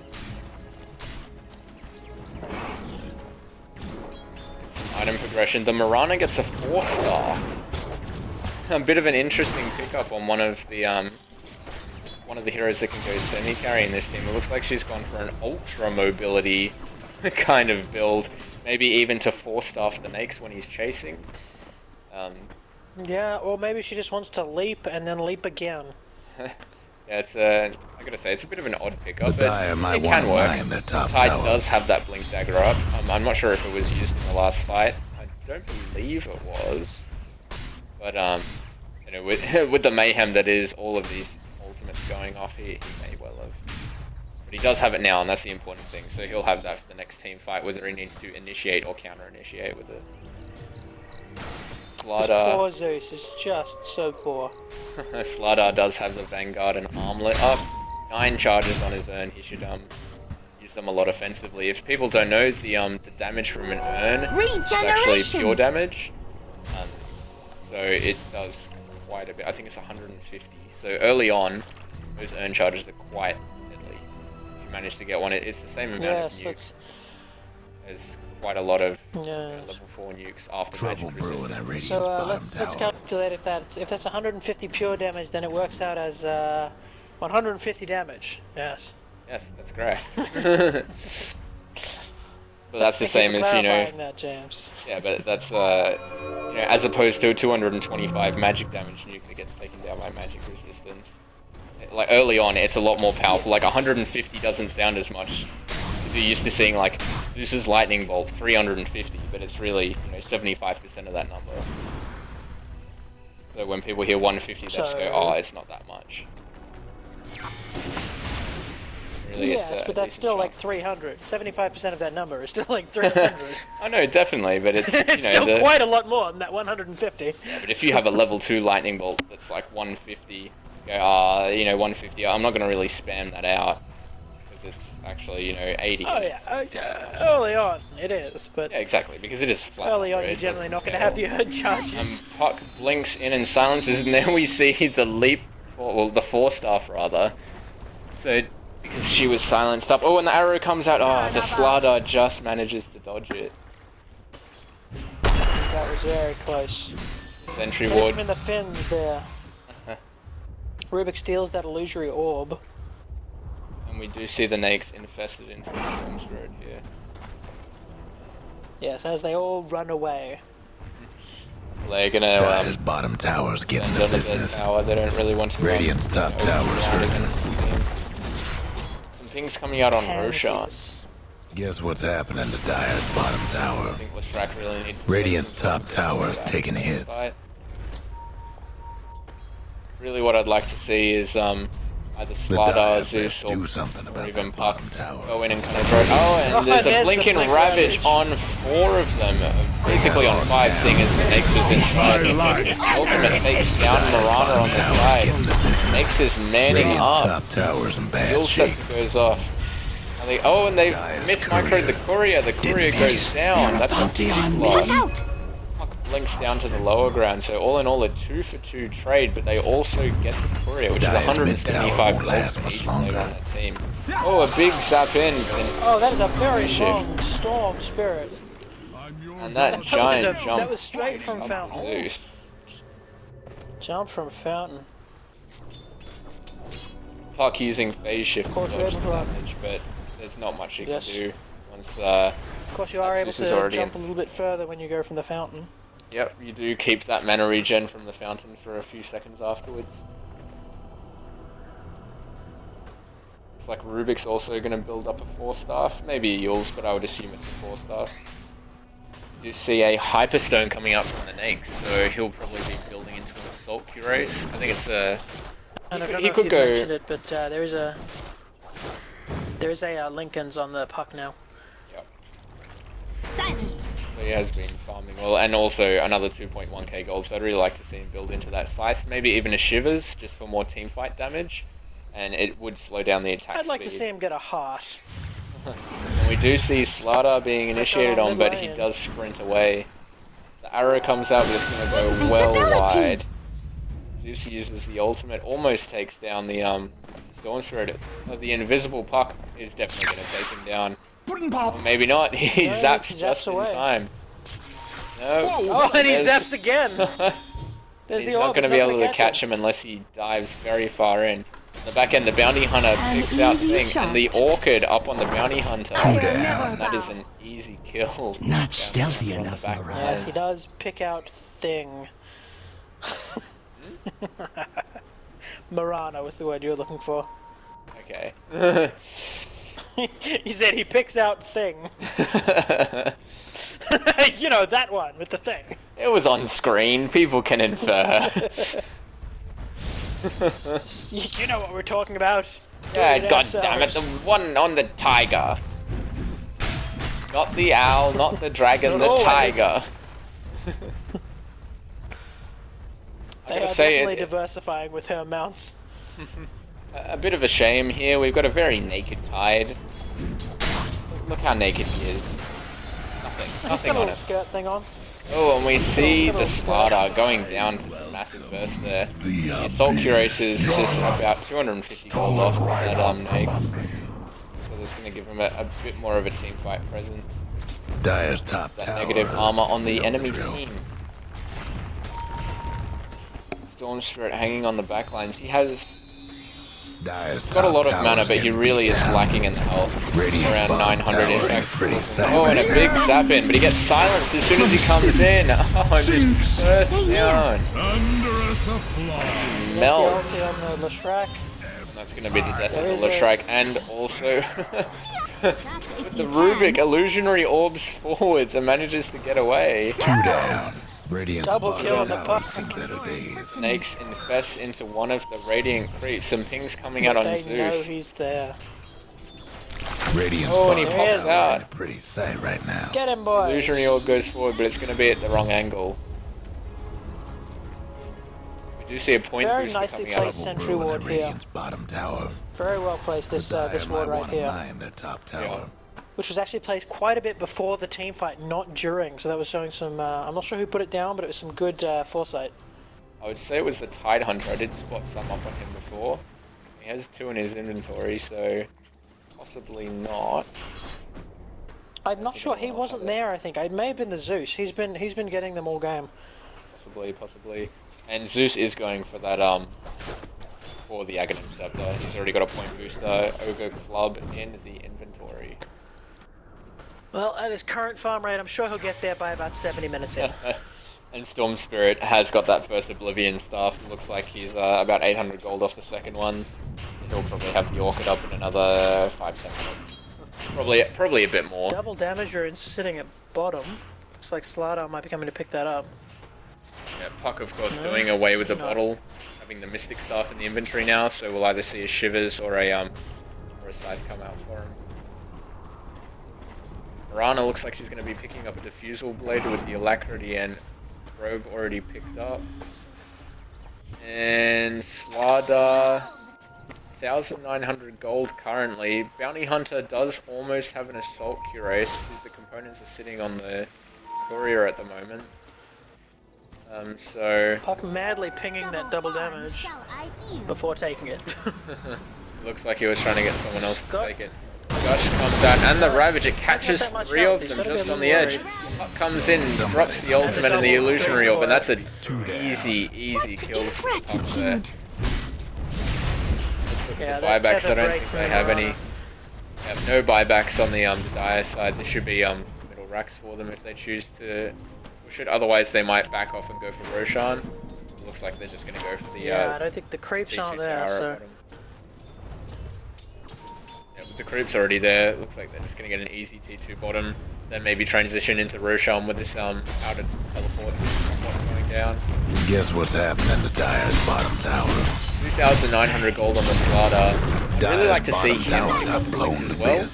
[SPEAKER 1] Item progression. The Mirana gets a 4-star. A bit of an interesting pickup on one of the heroes that can go semi-carry in this team. It looks like she's gone for an ultra mobility kind of build. Maybe even to 4-staff the Nyx when he's chasing.
[SPEAKER 2] Yeah, or maybe she just wants to leap and then leap again.
[SPEAKER 1] Yeah, it's I gotta say, it's a bit of an odd pickup,
[SPEAKER 4] The Dire
[SPEAKER 1] but
[SPEAKER 4] might
[SPEAKER 1] it
[SPEAKER 4] want
[SPEAKER 1] can
[SPEAKER 4] to
[SPEAKER 1] work.
[SPEAKER 4] mine the top
[SPEAKER 1] Tide
[SPEAKER 4] tower.
[SPEAKER 1] does have that Blink Dagger up. I'm not sure if it was used in the last fight. I don't believe it was. But, you know, with the mayhem that is all of these ultimates going off, he may well have. But he does have it now, and that's the important thing. So he'll have that for the next team fight, whether he needs to initiate or counter-initiate with it.
[SPEAKER 2] This poor Zeus is just so poor.
[SPEAKER 1] Slardar does have the Vanguard and Armlet up. 9 charges on his urn. He should use them a lot offensively. If people don't know, the damage from an urn is actually pure damage. So it does quite a bit. I think it's 150. So early on, those urn charges are quite deadly. If you manage to get one, it's the same amount of nukes. There's quite a lot of level 4 nukes after
[SPEAKER 4] Trouble
[SPEAKER 1] magic
[SPEAKER 4] brewing at
[SPEAKER 1] resistance.
[SPEAKER 4] Radiant's
[SPEAKER 2] So
[SPEAKER 4] bottom
[SPEAKER 2] let's
[SPEAKER 4] tower.
[SPEAKER 2] calculate if that's 150 pure damage, then it works out as 150 damage. Yes.
[SPEAKER 1] Yes, that's correct. But that's the same as, you know,
[SPEAKER 2] clarifying that, James.
[SPEAKER 1] yeah, but that's, you know, as opposed to a 225 magic damage nuke that gets taken down by magic resistance. Like, early on, it's a lot more powerful. Like, 150 doesn't sound as much. You're used to seeing, like, Zeus's lightning bolt, 350, but it's really, you know, 75% of that number. So when people hear 150, they just go, oh, it's not that much. Really,
[SPEAKER 2] Yes, but that's still like 300. 75% of that number is still like 300.
[SPEAKER 1] I know, definitely, but it's,
[SPEAKER 2] It's
[SPEAKER 1] you know,
[SPEAKER 2] still quite a lot more than that 150.
[SPEAKER 1] Yeah, but if you have a level 2 lightning bolt that's like 150, go, you know, 150, I'm not going to really spam that out, because it's actually, you know, 80.
[SPEAKER 2] Oh yeah, early on it is, but
[SPEAKER 1] Yeah, exactly, because it is flat.
[SPEAKER 2] early on
[SPEAKER 1] number,
[SPEAKER 2] you're
[SPEAKER 1] it
[SPEAKER 2] generally
[SPEAKER 1] doesn't
[SPEAKER 2] not going to
[SPEAKER 1] scale.
[SPEAKER 2] have your charges.
[SPEAKER 1] Puck blinks in and silences, and then we see the leap, well, the 4-staff rather. So, because she was silenced up. Oh, and the arrow comes out. Oh, the Slardar just manages to dodge it.
[SPEAKER 2] That was very close.
[SPEAKER 1] Sentry
[SPEAKER 2] Hit him
[SPEAKER 1] ward.
[SPEAKER 2] in the fins there. Rubik steals that illusory orb.
[SPEAKER 1] And we do see the Nakes infested into the Storm's Road here.
[SPEAKER 2] Yes, as they all run away.
[SPEAKER 1] They're gonna
[SPEAKER 4] Dyer's bottom tower's getting
[SPEAKER 1] send
[SPEAKER 4] the
[SPEAKER 1] under the
[SPEAKER 4] business.
[SPEAKER 1] tower. They don't really want to.
[SPEAKER 4] Radiant's top tower's hurting.
[SPEAKER 1] Some things coming out on Roshan.
[SPEAKER 2] Pansies.
[SPEAKER 4] Guess what's happening to Dyer's bottom
[SPEAKER 1] I
[SPEAKER 4] tower?
[SPEAKER 1] think Leshrac really needs to
[SPEAKER 4] Radiant's
[SPEAKER 1] take some
[SPEAKER 4] top tower's
[SPEAKER 1] back
[SPEAKER 4] taking
[SPEAKER 1] in this
[SPEAKER 4] hits.
[SPEAKER 1] fight. Really, what I'd like to see is either
[SPEAKER 4] The
[SPEAKER 1] Slardar,
[SPEAKER 4] Dire
[SPEAKER 1] Zeus,
[SPEAKER 4] best
[SPEAKER 1] or
[SPEAKER 4] do something about
[SPEAKER 1] even
[SPEAKER 4] that
[SPEAKER 1] Puck
[SPEAKER 4] bottom tower.
[SPEAKER 1] go in and kind of throw it. Oh, and there's a
[SPEAKER 2] there's the
[SPEAKER 1] Blinking
[SPEAKER 2] Blink
[SPEAKER 1] Ravage
[SPEAKER 2] Ravage.
[SPEAKER 1] on 4 of them. Basically on 5, seeing as the Nakes was inside. Ultimate takes down Mirana on the side.
[SPEAKER 4] Getting the business.
[SPEAKER 1] Nakes is manning
[SPEAKER 4] Radiant's
[SPEAKER 1] up.
[SPEAKER 4] top tower's in bad
[SPEAKER 1] Heal
[SPEAKER 4] shape.
[SPEAKER 1] set goes off. And they've
[SPEAKER 4] Dire's
[SPEAKER 1] mismicroed the courier. The courier goes down. That's a big
[SPEAKER 5] Look
[SPEAKER 1] loss.
[SPEAKER 5] out!
[SPEAKER 1] Puck blinks down to the lower ground, so all in all a 2-for-2 trade, but they also get the courier, which is
[SPEAKER 4] Dire's
[SPEAKER 1] 175
[SPEAKER 4] mid-tower won't
[SPEAKER 1] gold
[SPEAKER 4] last
[SPEAKER 1] for
[SPEAKER 4] much
[SPEAKER 1] each player
[SPEAKER 4] longer.
[SPEAKER 1] on that team. Oh, a big zap in,
[SPEAKER 2] Oh, that is a very
[SPEAKER 1] Shift.
[SPEAKER 2] long storm spirit.
[SPEAKER 6] I'm your
[SPEAKER 1] and that giant jump.
[SPEAKER 2] That was straight from Fountain.
[SPEAKER 1] Zeus.
[SPEAKER 2] Jump from Fountain.
[SPEAKER 1] Puck using phase shift to
[SPEAKER 2] course,
[SPEAKER 1] dodge
[SPEAKER 2] you're
[SPEAKER 1] the
[SPEAKER 2] able to-
[SPEAKER 1] damage, but there's not much you
[SPEAKER 2] Yes.
[SPEAKER 1] can do once.
[SPEAKER 2] Of course, you are able
[SPEAKER 1] Zeus is
[SPEAKER 2] to
[SPEAKER 1] already
[SPEAKER 2] jump
[SPEAKER 1] in.
[SPEAKER 2] a little bit further when you go from the Fountain.
[SPEAKER 1] Yep, you do keep that mana regen from the fountain for a few seconds afterwards. Looks like Rubik's also going to build up a 4-staff. Maybe a Yules, but I would assume it's a 4-staff. You do see a Hyperstone coming out from the Nakes, so he'll probably be building into an Assault Cuirass. I think it's a...
[SPEAKER 2] And I
[SPEAKER 1] He
[SPEAKER 2] don't
[SPEAKER 1] could
[SPEAKER 2] know if you
[SPEAKER 1] go-
[SPEAKER 2] mentioned it, but there is a Lincoln's on the Puck now.
[SPEAKER 1] Yep.
[SPEAKER 5] Silence!
[SPEAKER 1] So he has been farming well, and also another 2.1k gold, so I'd really like to see him build into that Scythe. Maybe even a Shivers, just for more teamfight damage, and it would slow down the attack
[SPEAKER 2] I'd like to
[SPEAKER 1] speed.
[SPEAKER 2] see him get a heart.
[SPEAKER 1] And we do see Slardar being initiated on, but he
[SPEAKER 2] Lane.
[SPEAKER 1] does sprint away. The arrow comes out, but it's going to go well wide. Zeus uses the ultimate, almost takes down the Storm Spirit. The invisible Puck is definitely going to take him down. Or maybe not, he
[SPEAKER 2] No,
[SPEAKER 1] zaps
[SPEAKER 2] he zaps
[SPEAKER 1] just
[SPEAKER 2] away.
[SPEAKER 1] in time. No.
[SPEAKER 2] Oh, and he
[SPEAKER 1] there's-
[SPEAKER 2] zaps again! There's
[SPEAKER 1] He's
[SPEAKER 2] the
[SPEAKER 1] not
[SPEAKER 2] orb,
[SPEAKER 1] going to
[SPEAKER 2] it's
[SPEAKER 1] be
[SPEAKER 2] not
[SPEAKER 1] able
[SPEAKER 2] gonna
[SPEAKER 1] to catch him unless he dives very far in. The back end, the Bounty Hunter
[SPEAKER 5] An
[SPEAKER 1] picks out
[SPEAKER 5] easy
[SPEAKER 1] Thing,
[SPEAKER 5] shot.
[SPEAKER 1] and the Orchid up on the Bounty Hunter.
[SPEAKER 4] Two down.
[SPEAKER 1] And that is an easy kill.
[SPEAKER 7] Not stealthy
[SPEAKER 1] On the
[SPEAKER 7] enough,
[SPEAKER 1] back
[SPEAKER 7] Mirage.
[SPEAKER 2] Yes, he does pick out Thing. Marana was the word you were looking for.
[SPEAKER 1] Okay.
[SPEAKER 2] He said he picks out Thing. You know, that one with the thing.
[SPEAKER 1] It was on screen, people can infer.
[SPEAKER 2] You know what we're talking about.
[SPEAKER 1] Yeah,
[SPEAKER 2] Doing it
[SPEAKER 1] god damn it, the
[SPEAKER 2] ourselves.
[SPEAKER 1] one on the tiger. Not the owl, not the dragon,
[SPEAKER 2] Not
[SPEAKER 1] the
[SPEAKER 2] always.
[SPEAKER 1] tiger. I
[SPEAKER 2] They
[SPEAKER 1] gotta
[SPEAKER 2] are
[SPEAKER 1] say,
[SPEAKER 2] definitely diversifying with her mounts.
[SPEAKER 1] a bit of a shame here. We've got a very naked Tide. Look how naked he is. Nothing,
[SPEAKER 2] He's got
[SPEAKER 1] nothing
[SPEAKER 2] a
[SPEAKER 1] on
[SPEAKER 2] little
[SPEAKER 1] it.
[SPEAKER 2] skirt thing on.
[SPEAKER 1] Oh, and we see the
[SPEAKER 2] little
[SPEAKER 1] Slardar going down to some massive burst there. The Assault Cuirass is just about 250 gold off that Nake. So that's going to give him a bit more of a teamfight presence.
[SPEAKER 4] Dyer's top
[SPEAKER 1] That
[SPEAKER 4] tower.
[SPEAKER 1] negative armor on the enemy
[SPEAKER 4] drill.
[SPEAKER 1] team. Storm Spirit hanging on the back lines. He has
[SPEAKER 4] Dyer's
[SPEAKER 1] got a
[SPEAKER 4] top
[SPEAKER 1] lot of
[SPEAKER 4] tower's
[SPEAKER 1] mana, but he
[SPEAKER 4] getting
[SPEAKER 1] really
[SPEAKER 4] beat
[SPEAKER 1] is
[SPEAKER 4] down.
[SPEAKER 1] lacking in the health.
[SPEAKER 4] Radiant
[SPEAKER 1] Around
[SPEAKER 4] bottom
[SPEAKER 1] 900 in
[SPEAKER 4] tower ain't
[SPEAKER 1] fact.
[SPEAKER 4] pretty sight
[SPEAKER 1] Oh, and a
[SPEAKER 4] right
[SPEAKER 1] big
[SPEAKER 4] now.
[SPEAKER 1] zap in, but he gets silenced as soon as he comes in. Oh, just burst down.
[SPEAKER 6] Thunderous applause.
[SPEAKER 2] There's the
[SPEAKER 1] Melt.
[SPEAKER 2] ulti on the Leshrac.
[SPEAKER 1] That's going to be the death
[SPEAKER 2] There
[SPEAKER 1] of the
[SPEAKER 2] is a-
[SPEAKER 1] Leshrac, and also the Rubik illusionary orbs forwards and manages to get away.
[SPEAKER 4] Two down. Radiant's
[SPEAKER 2] Double
[SPEAKER 4] bottom
[SPEAKER 2] kill on the
[SPEAKER 4] tower's
[SPEAKER 2] Puck.
[SPEAKER 4] seen better days.
[SPEAKER 1] Snakes infest into one of the Radiant creeps. Some pings coming out
[SPEAKER 2] But
[SPEAKER 1] on
[SPEAKER 2] they know
[SPEAKER 1] Zeus.
[SPEAKER 2] he's there.
[SPEAKER 4] Radiant's
[SPEAKER 1] Oh, and he
[SPEAKER 4] bottom
[SPEAKER 2] pops
[SPEAKER 4] tower's
[SPEAKER 1] out.
[SPEAKER 4] ain't a pretty sight right now.
[SPEAKER 2] Get him, boys!
[SPEAKER 1] Illusionary orb goes forward, but it's going to be at the wrong angle. We do see a point
[SPEAKER 2] Very
[SPEAKER 1] booster
[SPEAKER 2] nicely
[SPEAKER 1] coming out.
[SPEAKER 2] placed.
[SPEAKER 4] Trouble
[SPEAKER 2] Sentry
[SPEAKER 4] brewing
[SPEAKER 2] ward
[SPEAKER 4] at
[SPEAKER 2] here.
[SPEAKER 4] Radiant's bottom tower.
[SPEAKER 2] Very well placed, this
[SPEAKER 4] Dyer
[SPEAKER 2] this
[SPEAKER 4] might
[SPEAKER 2] ward right
[SPEAKER 4] wanna
[SPEAKER 2] here.
[SPEAKER 4] mine their top tower.
[SPEAKER 2] Which was actually placed quite a bit before the team fight, not during. So that was showing some, I'm not sure who put it down, but it was some good foresight.
[SPEAKER 1] I would say it was the Tide Hunter. I did spot some up on him before. He has 2 in his inventory, so possibly not.
[SPEAKER 2] I'm not sure, he wasn't there, I think. It may have been the Zeus. He's been getting them all game.
[SPEAKER 1] Possibly. And Zeus is going for that for the Aghanim Scepter. He's already got a point booster, Ogre Club in the inventory.
[SPEAKER 2] Well, at his current farm rate, I'm sure he'll get there by about 70 minutes in.
[SPEAKER 1] And Storm Spirit has got that first Oblivion stuff. Looks like he's about 800 gold off the second one. He'll probably have the Orchid up in another 5-10 minutes. Probably a bit more.
[SPEAKER 2] Double damager and sitting at bottom. Looks like Slardar might be coming to pick that up.
[SPEAKER 1] Yeah, Puck of course doing away with the bottle, having the Mystic Staff in the inventory now, so we'll either see a Shivers or a Scythe come out for him. Mirana looks like she's going to be picking up a Diffusal Blade with the Alacrity and Robe already picked up. And Slardar, 1,900 gold currently. Bounty Hunter does almost have an Assault Cuirass. The components are sitting on the Courier at the moment. So...
[SPEAKER 2] Puck madly pinging that double damage before taking it.
[SPEAKER 1] Looks like he was trying to get someone else to take it. Gush comes out, and the Ravager catches 3 of them just on the edge. Puck comes in, drops the ultimate and the Illusionary Orb, and that's a easy kill for Puck there.
[SPEAKER 2] Yeah,
[SPEAKER 1] the buybacks, I don't think they have any. They have no buybacks on the dire side. There should be middle racks for them if they choose to push it. Otherwise, they might back off and go for Roshan. Looks like they're just going to go for the.
[SPEAKER 2] Yeah, I don't think the creeps aren't there, so.
[SPEAKER 1] Yeah, the creep's already there. Looks like they're just going to get an easy T2 bottom. Then maybe transition into Roshan with this outer teleport going down.
[SPEAKER 4] Guess what's happening to Dire's bottom tower?
[SPEAKER 1] 2,900 gold on the Slardar. I'd really like to see him
[SPEAKER 4] got blown
[SPEAKER 1] as well.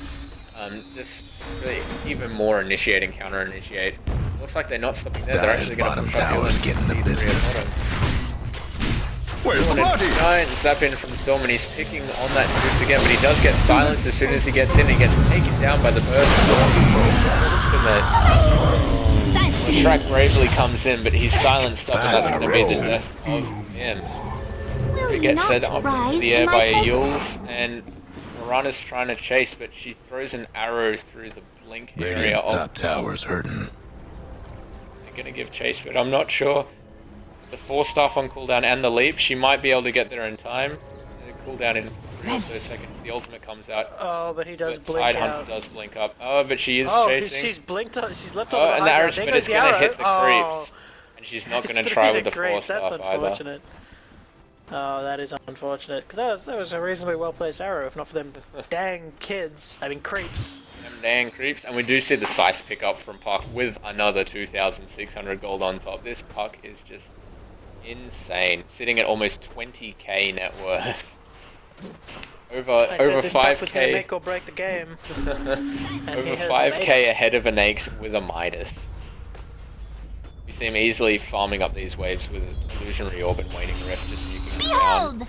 [SPEAKER 1] Just really even more initiate and counter initiate. Looks like they're not stopping there. They're actually going to push up
[SPEAKER 4] tower's getting the business.
[SPEAKER 6] Where's the lordy?
[SPEAKER 1] Giant zap in from Storm, and he's picking on that boost again, but he does get silenced as soon as he gets in. He gets taken down by the burst. Shrek bravely comes in, but he's silenced up, and that's going to be the death of him. He gets set up into the air by Yules, and Mirana's trying to chase, but she throws an arrow through the blink area
[SPEAKER 4] Radiant's
[SPEAKER 1] of
[SPEAKER 4] top tower's hurting.
[SPEAKER 1] They're going to give chase, but I'm not sure. The 4-staff on cooldown and the leap, she might be able to get there in time. Cooldown in 3 or so seconds. The ultimate comes out.
[SPEAKER 2] Oh, but he does blink
[SPEAKER 1] Tide
[SPEAKER 2] out.
[SPEAKER 1] Hunter does blink up. Oh, but she is chasing.
[SPEAKER 2] She's blinked up. She's left on the
[SPEAKER 1] and the arrow,
[SPEAKER 2] high
[SPEAKER 1] but it's going to hit the creeps. And she's not going to try with the 4-staff
[SPEAKER 2] That's
[SPEAKER 1] either.
[SPEAKER 2] unfortunate. Oh, that is unfortunate. Because that was a reasonably well-placed arrow, if not for them dang kids. I mean, creeps.
[SPEAKER 1] Them dang creeps. And we do see the Scythe pick up from Puck with another 2,600 gold on top. This Puck is just insane. Sitting at almost 20k net worth. Over 5k.
[SPEAKER 2] Was gonna make or break the game.
[SPEAKER 1] Over 5k ahead of an Axe with a Midas. You see him easily farming up these waves with Illusionary Orb and Waning Rift, just nuking them down.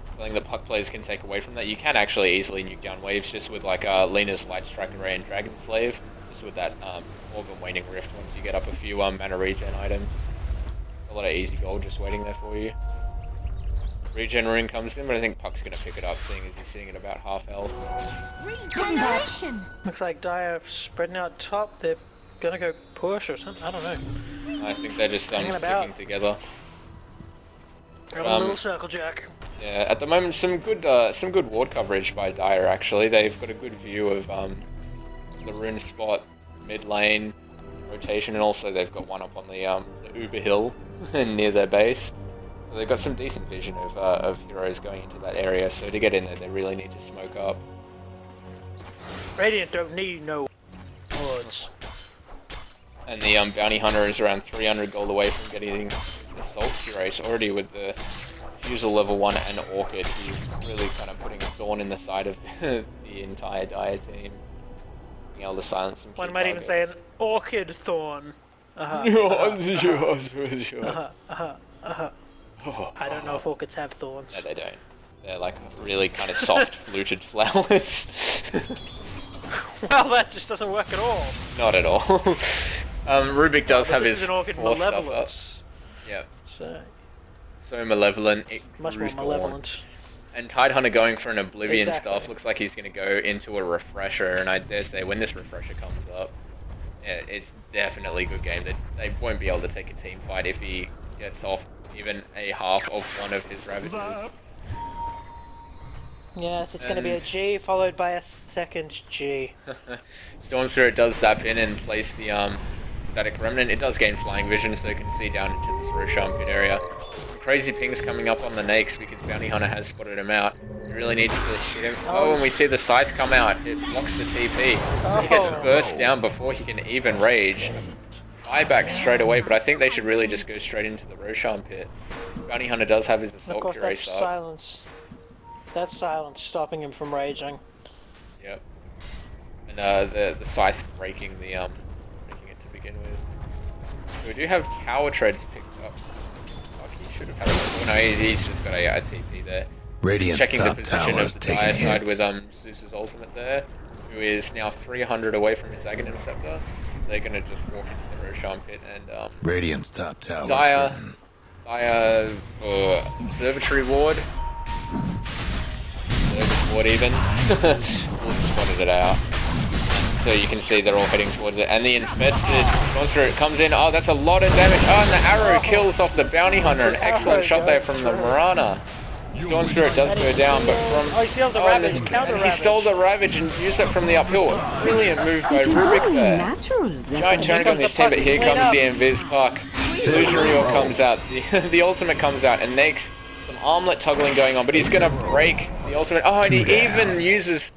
[SPEAKER 1] Something that Puck players can take away from that. You can actually easily nuke down waves just with like Lena's Light Strike Array and Dragon Slave. Just with that Orb and Waning Rift once you get up a few mana regen items. A lot of easy gold just waiting there for you. Regen Rune comes in, but I think Puck's going to pick it up, seeing as he's sitting at about half health.
[SPEAKER 5] Regeneration.
[SPEAKER 2] Looks like Dire spreading out top. They're gonna go push or something. I don't know.
[SPEAKER 1] I think they're just sticking together.
[SPEAKER 2] Got a little circle jack.
[SPEAKER 1] Yeah, at the moment, some good ward coverage by Dire. Actually, they've got a good view of the rune spot, mid lane, rotation, and also they've got one up on the Uber Hill near their base. So they've got some decent vision of heroes going into that area. So to get in there, they really need to smoke up.
[SPEAKER 2] Radiant don't need no wards.
[SPEAKER 1] And the Bounty Hunter is around 300 gold away from getting his Assault Cuirass already with the Fusel level 1 and Orchid. He's really kind of putting a thorn in the side of the entire Dire team. Being able to silence some key
[SPEAKER 2] One might even say an Orchid Thorn. I don't know if orchids have thorns.
[SPEAKER 1] No, they don't. They're like really kind of soft fluted flowers.
[SPEAKER 2] Well, that just doesn't work at all.
[SPEAKER 1] Not at all. Rubik does have his
[SPEAKER 2] This is an Orchid
[SPEAKER 1] 4-staff up.
[SPEAKER 2] Malevolence.
[SPEAKER 1] Yep.
[SPEAKER 2] So
[SPEAKER 1] malevolent. It
[SPEAKER 2] much more
[SPEAKER 1] grew
[SPEAKER 2] malevolent.
[SPEAKER 1] And Tide Hunter going for an Oblivion
[SPEAKER 2] Exactly.
[SPEAKER 1] stuff looks like he's going to go into a Refresher, and I dare say when this Refresher comes up, yeah, it's definitely a good game. They won't be able to take a team fight if he gets off even a half of one of his ravages.
[SPEAKER 2] Yes, it's going to be a G followed by a second G.
[SPEAKER 1] Storm Spirit does zap in and place the static remnant. It does gain flying vision, so it can see down into this Roshan pit area. Some crazy pings coming up on the Nakes because Bounty Hunter has spotted him out. He really needs to shoot him. Oh, and we see the Scythe come out. It blocks the TP. So he gets burst down before he can even rage. Buyback straight away, but I think they should really just go straight into the Roshan pit. Bounty Hunter does have his Assault Cuirass up.
[SPEAKER 2] Silence. That's silence stopping him from raging.
[SPEAKER 1] Yep. And the Scythe breaking it to begin with. So we do have Power Treads picked up. Fuck, he should have had a... No, he's just got a TP there.
[SPEAKER 4] Radiant's
[SPEAKER 1] Checking the
[SPEAKER 4] top
[SPEAKER 1] position
[SPEAKER 4] tower
[SPEAKER 1] of
[SPEAKER 4] is
[SPEAKER 1] the
[SPEAKER 4] taking
[SPEAKER 1] dire side
[SPEAKER 4] hits.
[SPEAKER 1] with Zeus's ultimate there, who is now 300 away from his Aghanim Scepter. They're gonna just walk into the Roshan pit and
[SPEAKER 4] Radiant's top tower.
[SPEAKER 1] Dire Observatory Ward. Service Ward even. Ward spotted it out. So you can see they're all heading towards it. And the infested monster comes in. Oh, that's a lot of damage. Oh, and the arrow kills off the Bounty Hunter. An excellent shot there from the Marana. Storm Spirit does go down, but from...
[SPEAKER 2] Oh, he stole the Ravage, counter
[SPEAKER 1] He stole the Ravage and used it from the uphill. Brilliant move by Rubik there. Giant turret on his team, but here comes the Invis Puck. Illusionary Orb comes out, the ultimate comes out, and makes some armlet toggling going on, but he's gonna break the ultimate. Oh, and he even uses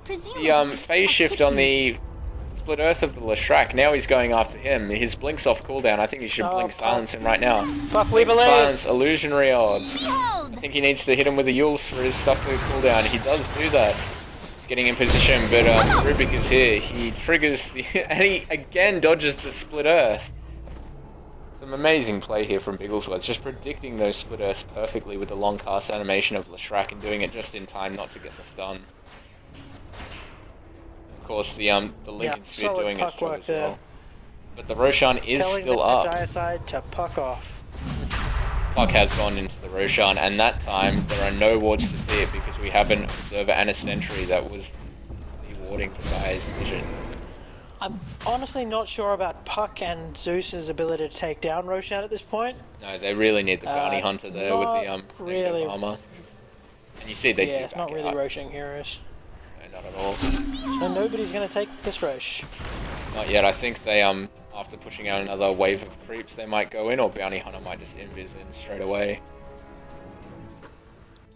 [SPEAKER 1] the phase shift on the Split Earth of the Leshrac. Now he's going after him. His blink's off cooldown. I think he should blink silence him right now.
[SPEAKER 2] Fuck, we believe.
[SPEAKER 1] Silence, Illusionary Orb. I think he needs to hit him with the Yules for his stuff to cool down. He does do that. He's getting in position, but Rubik is here. He triggers the... and he again dodges the Split Earth. Some amazing play here from Bigglesworth, just predicting those Split Earths perfectly with the long cast animation of Leshrac and doing it just in time not to get the stun. Of course, the Lincoln Sphere doing its job as well. But the Roshan is still up.
[SPEAKER 2] Telling the dire side to puck off.
[SPEAKER 1] Puck has gone into the Roshan, and that time there are no wards to see it because we have an Observer and a Sentry that was the warding for Dire's vision.
[SPEAKER 2] I'm honestly not sure about Puck and Zeus's ability to take down Roshan at this point.
[SPEAKER 1] No, they really need the Bounty Hunter there with the
[SPEAKER 2] really
[SPEAKER 1] armor. And you see they do
[SPEAKER 2] it's
[SPEAKER 1] back
[SPEAKER 2] not really
[SPEAKER 1] out.
[SPEAKER 2] Roshan heroes.
[SPEAKER 1] No, not at all.
[SPEAKER 2] So nobody's gonna take this Rosh.
[SPEAKER 1] Not yet. I think they after pushing out another wave of creeps, they might go in, or Bounty Hunter might just invis in straight away.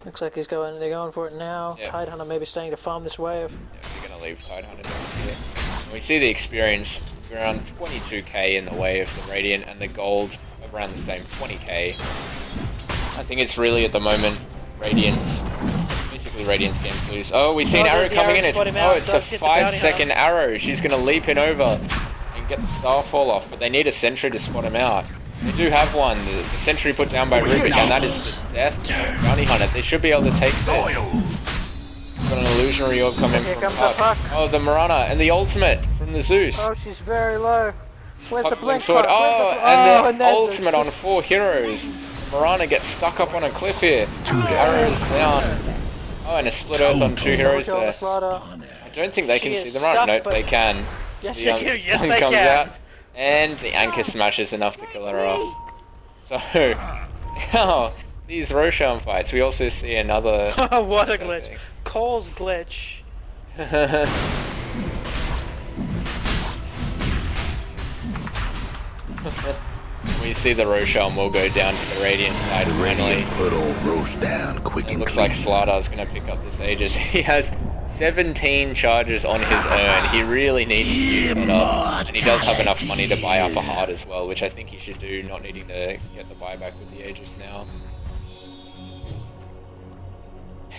[SPEAKER 2] Looks like they're going for it now.
[SPEAKER 1] Yep.
[SPEAKER 2] Tidehunter maybe staying to farm this wave.
[SPEAKER 1] Yeah, we're gonna leave Tidehunter down here. And we see the experience around 22k in the wave, the Radiant, and the gold around the same 20k. I think it's really at the moment Radiant's game's loose. Oh, we see an arrow coming in. It's a 5-second arrow. She's gonna leap in over and get the Starfall off, but they need a Sentry to spot him out. They do have one. The Sentry put down by Rubik, and that is the death of Bounty Hunter. They should be able to take this. Got an Illusionary Orb coming from Puck. Oh, the Marana and the ultimate from the Zeus.
[SPEAKER 2] Oh, she's very low. Where's the blink
[SPEAKER 1] sword?
[SPEAKER 2] Puck?
[SPEAKER 1] And the ultimate on 4 heroes. Marana gets stuck up on a cliff here. 2 arrows down. Oh, and a Split Earth on 2 heroes there. I don't think they can see the Marana. Nope, they can.
[SPEAKER 2] Yes,
[SPEAKER 1] Yes, they can. Out, and the Anchor smashes enough to kill her off. So, now, these Roshan fights, we also see another...
[SPEAKER 2] what a glitch. Cole's glitch.
[SPEAKER 1] We see the Roshan will go down to the Radiant side finally.
[SPEAKER 4] Put old Rosh down quick and
[SPEAKER 1] looks
[SPEAKER 4] clean.
[SPEAKER 1] like Slardar's going to pick up this Aegis. He has 17 charges on his urn. He really needs to use that up. And he does have enough money to buy up a heart as well, which I think he should do, not needing to get the buyback with the Aegis now.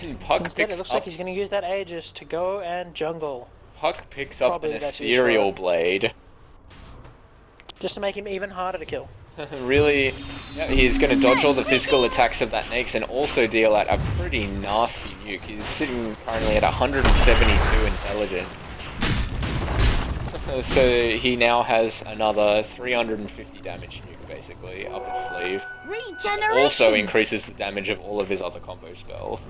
[SPEAKER 1] And Puck
[SPEAKER 2] Instead,
[SPEAKER 1] picks
[SPEAKER 2] it looks
[SPEAKER 1] up...
[SPEAKER 2] like he's going to use that Aegis to go and jungle.
[SPEAKER 1] Puck picks up
[SPEAKER 2] Probably
[SPEAKER 1] an
[SPEAKER 2] that's his
[SPEAKER 1] Ethereal
[SPEAKER 2] shot.
[SPEAKER 1] Blade.
[SPEAKER 2] Just to make him even harder to kill.
[SPEAKER 1] Really, yeah, he's going to dodge all the physical attacks of that Nakes and also deal out a pretty nasty nuke. He's sitting currently at 172 intelligence. So he now has another 350 damage nuke basically up his sleeve.
[SPEAKER 5] Regeneration.
[SPEAKER 1] Also increases the damage of all of his other combo spells.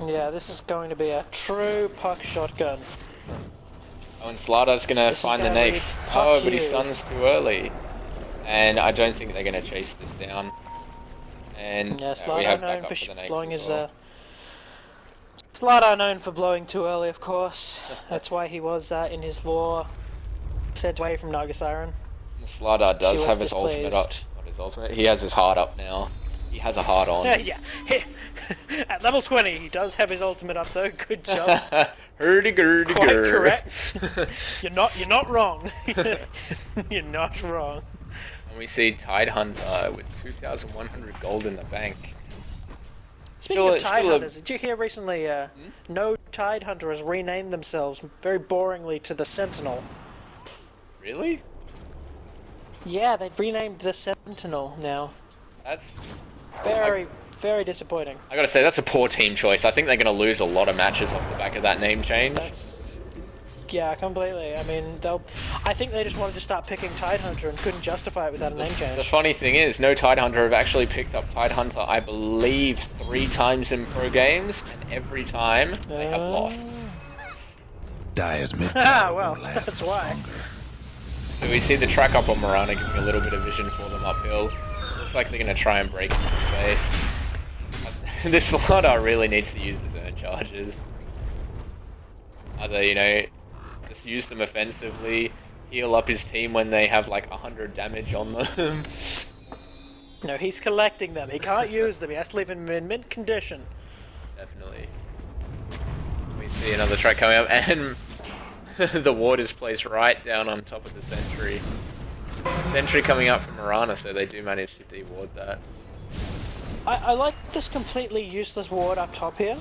[SPEAKER 2] Yeah, this is going to be a true Puck shotgun.
[SPEAKER 1] Oh, and Slardar's going to find the Nakes. Oh, but he stuns too early. And I don't think they're going to chase this down. And
[SPEAKER 2] Yeah,
[SPEAKER 1] we have
[SPEAKER 2] Slido known
[SPEAKER 1] backup
[SPEAKER 2] for
[SPEAKER 1] for the
[SPEAKER 2] blowing
[SPEAKER 1] Nakes as
[SPEAKER 2] his.
[SPEAKER 1] well.
[SPEAKER 2] Slido known for blowing too early, of course. That's why he was in his lore sent away from Nagasiren.
[SPEAKER 1] Slider does
[SPEAKER 2] She
[SPEAKER 1] have
[SPEAKER 2] was
[SPEAKER 1] his ultimate up.
[SPEAKER 2] displeased.
[SPEAKER 1] Not his ultimate. He has his heart up now. He has a heart on.
[SPEAKER 2] Yeah, at level 20, he does have his ultimate up though. Good job.
[SPEAKER 1] Hurdy-gurdy-gur.
[SPEAKER 2] Quite correct. You're not wrong. You're not wrong.
[SPEAKER 1] And we see Tide Hunter with 2,100 gold in the bank.
[SPEAKER 2] Speaking of Tide Hunters, did you hear recently no Tide Hunter has renamed themselves very boringly to the Sentinel?
[SPEAKER 1] Really?
[SPEAKER 2] Yeah, they've renamed the Sentinel now.
[SPEAKER 1] That's
[SPEAKER 2] Very disappointing.
[SPEAKER 1] I gotta say, that's a poor team choice. I think they're gonna lose a lot of matches off the back of that name change.
[SPEAKER 2] Yeah, completely. I mean, I think they just wanted to start picking Tide Hunter and couldn't justify it without a name change.
[SPEAKER 1] The funny thing is, no Tide Hunter have actually picked up Tide Hunter, I believe, 3 times in pro games, and every time they have lost.
[SPEAKER 4] Dire's mid
[SPEAKER 2] Ah,
[SPEAKER 4] tower
[SPEAKER 2] well,
[SPEAKER 4] won't last
[SPEAKER 2] that's why.
[SPEAKER 4] longer.
[SPEAKER 1] So we see the track up on Marana giving a little bit of vision for them uphill. Looks like they're gonna try and break into space. This Lada really needs to use the zone charges. Either, you know, just use them offensively, heal up his team when they have like 100 damage on them.
[SPEAKER 2] No, he's collecting them. He can't use them. He has to leave them in mint condition.
[SPEAKER 1] Definitely. We see another track coming up, and the ward is placed right down on top of the sentry. Sentry coming up from Marana, so they do manage to de-ward that.
[SPEAKER 2] I like this completely useless ward up top here.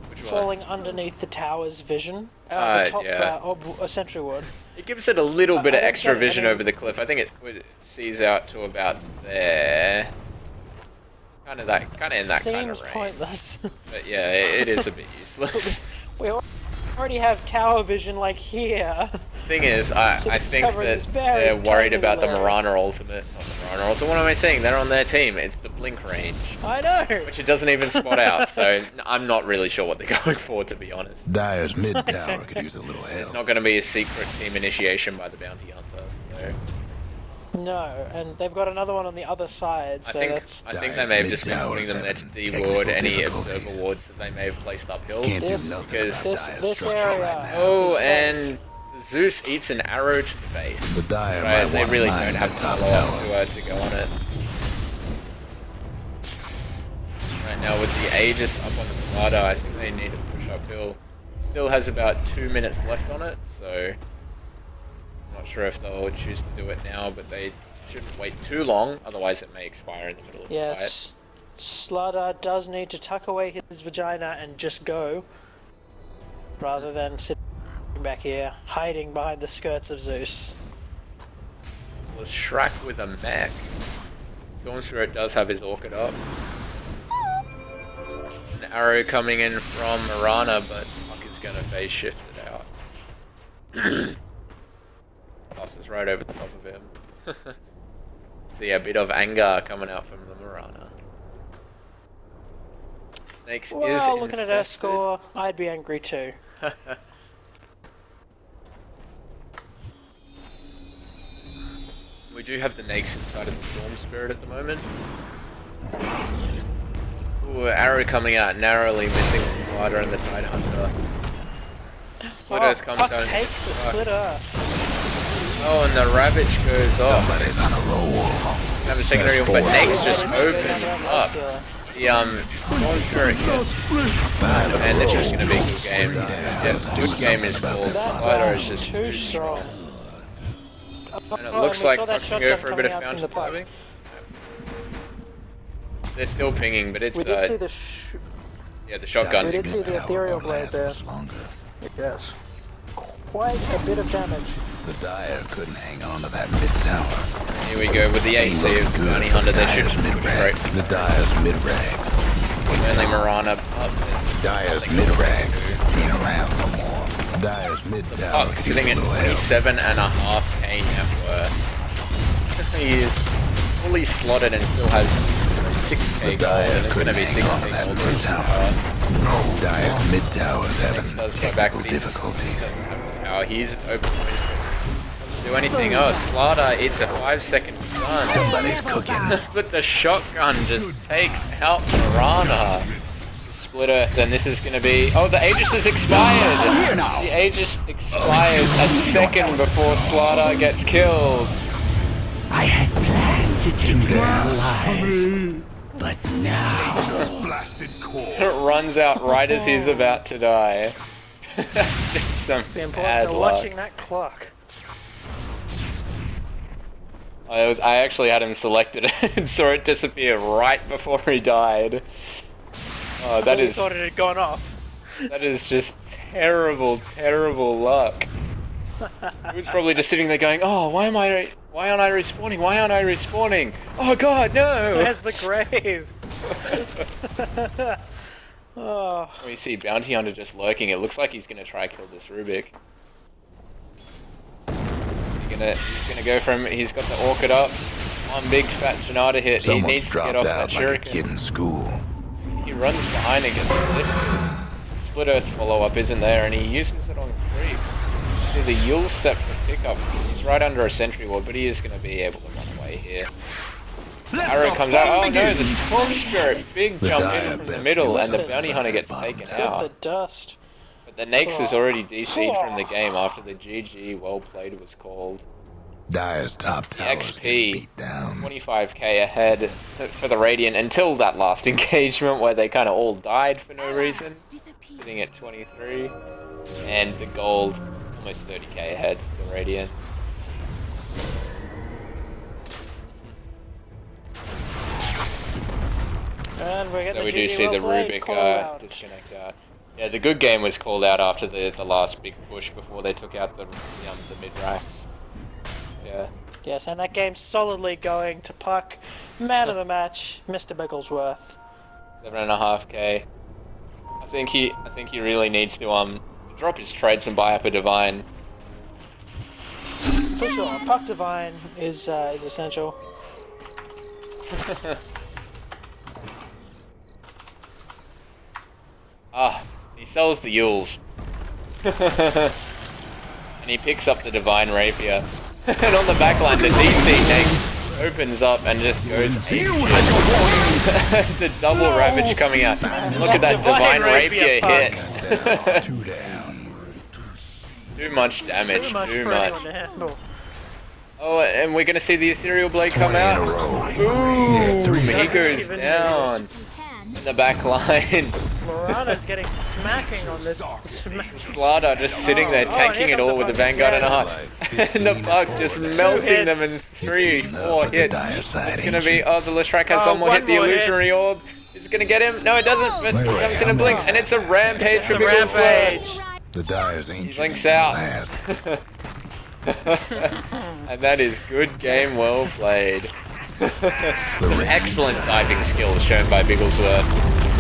[SPEAKER 1] Which one?
[SPEAKER 2] Falling underneath the tower's vision. The top
[SPEAKER 1] yeah.
[SPEAKER 2] sentry ward.
[SPEAKER 1] It gives it a little bit of
[SPEAKER 2] I don't
[SPEAKER 1] extra
[SPEAKER 2] get it, I
[SPEAKER 1] vision
[SPEAKER 2] mean-
[SPEAKER 1] over the cliff. I think it sees out to about there. Kind of in that kind of
[SPEAKER 2] Seems
[SPEAKER 1] range.
[SPEAKER 2] pointless.
[SPEAKER 1] But yeah, it is a bit useless.
[SPEAKER 2] We already have tower vision like here.
[SPEAKER 1] Thing is, I
[SPEAKER 2] So this is
[SPEAKER 1] think
[SPEAKER 2] covering
[SPEAKER 1] that
[SPEAKER 2] this very
[SPEAKER 1] they're worried
[SPEAKER 2] tiny
[SPEAKER 1] about the
[SPEAKER 2] area.
[SPEAKER 1] Marana ultimate. Not the Marana ultimate. What am I saying? They're on their team. It's the blink range,
[SPEAKER 2] I know.
[SPEAKER 1] which it doesn't even spot out. So I'm not really sure what they're going for, to be honest.
[SPEAKER 4] Dire's mid tower could use a little
[SPEAKER 1] It's
[SPEAKER 4] help.
[SPEAKER 1] not going to be a secret team initiation by the bounty hunter. So
[SPEAKER 2] No, and they've got another one on the other side, so that's...
[SPEAKER 1] I think they may have just been putting them there to de-ward any
[SPEAKER 4] Technical
[SPEAKER 1] observer
[SPEAKER 4] difficulties.
[SPEAKER 1] wards that they may have placed uphill.
[SPEAKER 4] Can't do
[SPEAKER 2] This-
[SPEAKER 4] nothing
[SPEAKER 1] because
[SPEAKER 4] about Dire's
[SPEAKER 2] this
[SPEAKER 4] structures
[SPEAKER 2] area-
[SPEAKER 4] right now.
[SPEAKER 1] Oh,
[SPEAKER 2] Safe.
[SPEAKER 1] and Zeus eats an arrow to the face.
[SPEAKER 4] The Dire
[SPEAKER 1] Right,
[SPEAKER 4] might
[SPEAKER 1] they
[SPEAKER 4] want
[SPEAKER 1] really
[SPEAKER 4] to mine
[SPEAKER 1] don't have
[SPEAKER 4] that
[SPEAKER 1] time
[SPEAKER 4] top tower.
[SPEAKER 1] to go on it. Right now with the Aegis up on the Slider, I think they need to push uphill. Still has about 2 minutes left on it, so I'm not sure if they'll choose to do it now, but they shouldn't wait too long, otherwise it may expire in the middle of the fight.
[SPEAKER 2] Yes, Slardar does need to tuck away his vagina and just go, rather than sitting back here, hiding behind the skirts of Zeus.
[SPEAKER 1] Well, Shrek with a mech. Storm Spirit does have his Orchid up. An arrow coming in from Marana, but Puck is going to phase shift it out. Passes right over the top of him. See a bit of anger coming out from the Marana. Next is
[SPEAKER 2] Well, looking at her
[SPEAKER 1] infested.
[SPEAKER 2] score, I'd be angry too.
[SPEAKER 1] We do have the Nakes inside of the Storm Spirit at the moment. Ooh, arrow coming out, narrowly missing the Slider and the Tide Hunter. Split Earth comes
[SPEAKER 2] Puck
[SPEAKER 1] out.
[SPEAKER 2] takes a split earth.
[SPEAKER 1] Oh, and the Ravage goes off.
[SPEAKER 4] Somebody's on a roll.
[SPEAKER 1] Have a secondary, but Nakes just opens up. The Storm Spirit hit. And it's just gonna be a good game. Yeah, good game is called. Slider is just
[SPEAKER 2] too strong.
[SPEAKER 1] And it looks like Puck can go for a bit of fountain
[SPEAKER 2] puck.
[SPEAKER 1] diving. They're still pinging, but it's
[SPEAKER 2] We did see the
[SPEAKER 1] yeah, the shotgun.
[SPEAKER 2] we did see the ethereal blade there.
[SPEAKER 4] Longer.
[SPEAKER 2] Yes. Quite a bit of damage.
[SPEAKER 4] The Dire couldn't hang on to that mid tower.
[SPEAKER 1] Here we go with the AC of the Bounty Hunter. They should just push right.
[SPEAKER 4] The Dire's mid rags.
[SPEAKER 1] Only Marana up.
[SPEAKER 4] Dire's mid rags. Ain't around no more. Dire's mid tower.
[SPEAKER 1] Puck sitting at 27.5k net worth. He is fully slotted and still has 6k gold, and it's going to be 6k gold for his tower.
[SPEAKER 4] Dire's mid tower's
[SPEAKER 1] Next
[SPEAKER 4] having
[SPEAKER 1] does go back,
[SPEAKER 4] technical
[SPEAKER 1] but he
[SPEAKER 4] difficulties.
[SPEAKER 1] doesn't have the power. He's open point. do anything. Oh, Slaughter eats a 5-second stun.
[SPEAKER 4] Somebody's cooking.
[SPEAKER 1] But the shotgun just takes out Piranha. Split Earth, and this is going to be... Oh, the Aegis has expired! The Aegis expires a second before Slaughter gets killed.
[SPEAKER 7] I had planned to take them alive, but now...
[SPEAKER 6] Nature's blasted core.
[SPEAKER 1] It runs out right as he's about to die. Just some
[SPEAKER 2] The importance
[SPEAKER 1] bad
[SPEAKER 2] of
[SPEAKER 1] luck.
[SPEAKER 2] watching that clock.
[SPEAKER 1] I actually had him selected and saw it disappear right before he died. Oh, that
[SPEAKER 2] I
[SPEAKER 1] is...
[SPEAKER 2] thought it had gone off.
[SPEAKER 1] That is just terrible, terrible luck. He was probably just sitting there going, "Oh, why aren't I respawning? Why aren't I respawning? Oh God, no!"
[SPEAKER 2] There's the grave. Oh.
[SPEAKER 1] We see Bounty Hunter just lurking. It looks like he's gonna try kill this Rubik. He's gonna go from. He's got the Orchid up. One big fat Janata hit. He
[SPEAKER 4] Someone's
[SPEAKER 1] needs to get
[SPEAKER 4] dropped
[SPEAKER 1] off that
[SPEAKER 4] out like a
[SPEAKER 1] Shuriken.
[SPEAKER 4] kid in school.
[SPEAKER 1] He runs behind and gets lifted. Split Earth follow-up isn't there, and he uses it on creep. See the Yule Scepter pickup. He's right under a sentry ward, but he is going to be able to run away here. Arrow comes out. Oh no, the Storm Spirit big
[SPEAKER 4] The
[SPEAKER 1] jump
[SPEAKER 4] dire
[SPEAKER 1] in from the
[SPEAKER 4] best
[SPEAKER 1] middle,
[SPEAKER 4] use
[SPEAKER 1] and the
[SPEAKER 4] of
[SPEAKER 1] Bounty
[SPEAKER 4] the
[SPEAKER 1] Hunter gets
[SPEAKER 4] bottom
[SPEAKER 1] taken
[SPEAKER 4] tower.
[SPEAKER 2] The
[SPEAKER 1] out.
[SPEAKER 2] dust.
[SPEAKER 1] But the Nax is already DC'd from the game after the GG well played was called.
[SPEAKER 4] Dire's top
[SPEAKER 1] The
[SPEAKER 4] tower's
[SPEAKER 1] XP,
[SPEAKER 4] getting beat down.
[SPEAKER 1] 25k ahead for the Radiant until that last engagement where they kind of all died for no reason. Sitting at 23. And the gold, almost 30k ahead for the Radiant.
[SPEAKER 2] And we're getting
[SPEAKER 1] So we
[SPEAKER 2] the
[SPEAKER 1] do
[SPEAKER 2] GG
[SPEAKER 1] see the
[SPEAKER 2] well played
[SPEAKER 1] Rubik
[SPEAKER 2] call out.
[SPEAKER 1] disconnect out. Yeah, the good game was called out after the last big push before they took out the mid-racks. Yeah.
[SPEAKER 2] Yes, and that game's solidly going to Puck. Man of the match, Mr. Bigglesworth.
[SPEAKER 1] 7.5k. I think he really needs to drop his trades and buy up a Divine.
[SPEAKER 2] For sure, Puck Divine is essential.
[SPEAKER 1] He sells the Yules. And he picks up the Divine Rapier. And on the backline, the DC next opens up and just goes the double Ravage coming out. Look at that Divine Rapier hit.
[SPEAKER 4] Two down.
[SPEAKER 1] Too much damage,
[SPEAKER 2] Too much
[SPEAKER 1] too
[SPEAKER 2] for
[SPEAKER 1] much.
[SPEAKER 2] anyone to handle.
[SPEAKER 1] Oh, and we're gonna see the Ethereal Blade come
[SPEAKER 4] 20 in
[SPEAKER 1] out.
[SPEAKER 4] a row.
[SPEAKER 1] Ooh,
[SPEAKER 4] Three
[SPEAKER 1] he
[SPEAKER 4] down.
[SPEAKER 1] goes
[SPEAKER 2] even
[SPEAKER 1] down in the back line.
[SPEAKER 2] Morana's getting smacking on this.
[SPEAKER 1] Slaughter just sitting there tanking it all with a Vanguard and a heart. And the Puck just melting them in 3, 4 hits. It's gonna be, oh, the Leshrac has one more hit, the Illusionary Orb. Is it gonna get him? No, it doesn't, but he comes in and blinks, and it's a Rampage for Bigglesworth.
[SPEAKER 2] Rampage.
[SPEAKER 4] The Dire's ancient.
[SPEAKER 1] Blinks out.
[SPEAKER 4] Last.
[SPEAKER 1] And that is good game, well played. Some excellent diving skills shown by Bigglesworth.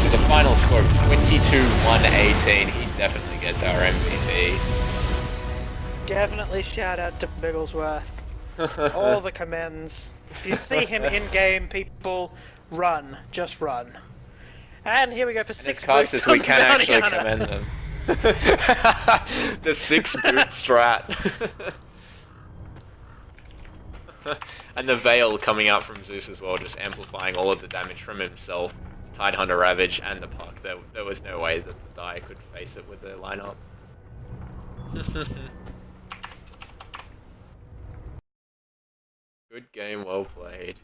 [SPEAKER 1] With a final score of 22-118, he definitely gets our MVP.
[SPEAKER 2] Definitely shout out to Bigglesworth. All the commends. If you see him in game, people, run. Just run. And here we go for
[SPEAKER 1] And
[SPEAKER 2] 6
[SPEAKER 1] as
[SPEAKER 2] boots
[SPEAKER 1] casters,
[SPEAKER 2] on
[SPEAKER 1] we
[SPEAKER 2] the
[SPEAKER 1] can
[SPEAKER 2] Bounty
[SPEAKER 1] actually
[SPEAKER 2] Hunter.
[SPEAKER 1] commend them. The 6-boot strat. And the Veil coming out from Zeus as well, just amplifying all of the damage from himself. Tidehunter Ravage and the Puck. There was no way that the die could face it with the lineup. Good game, well played.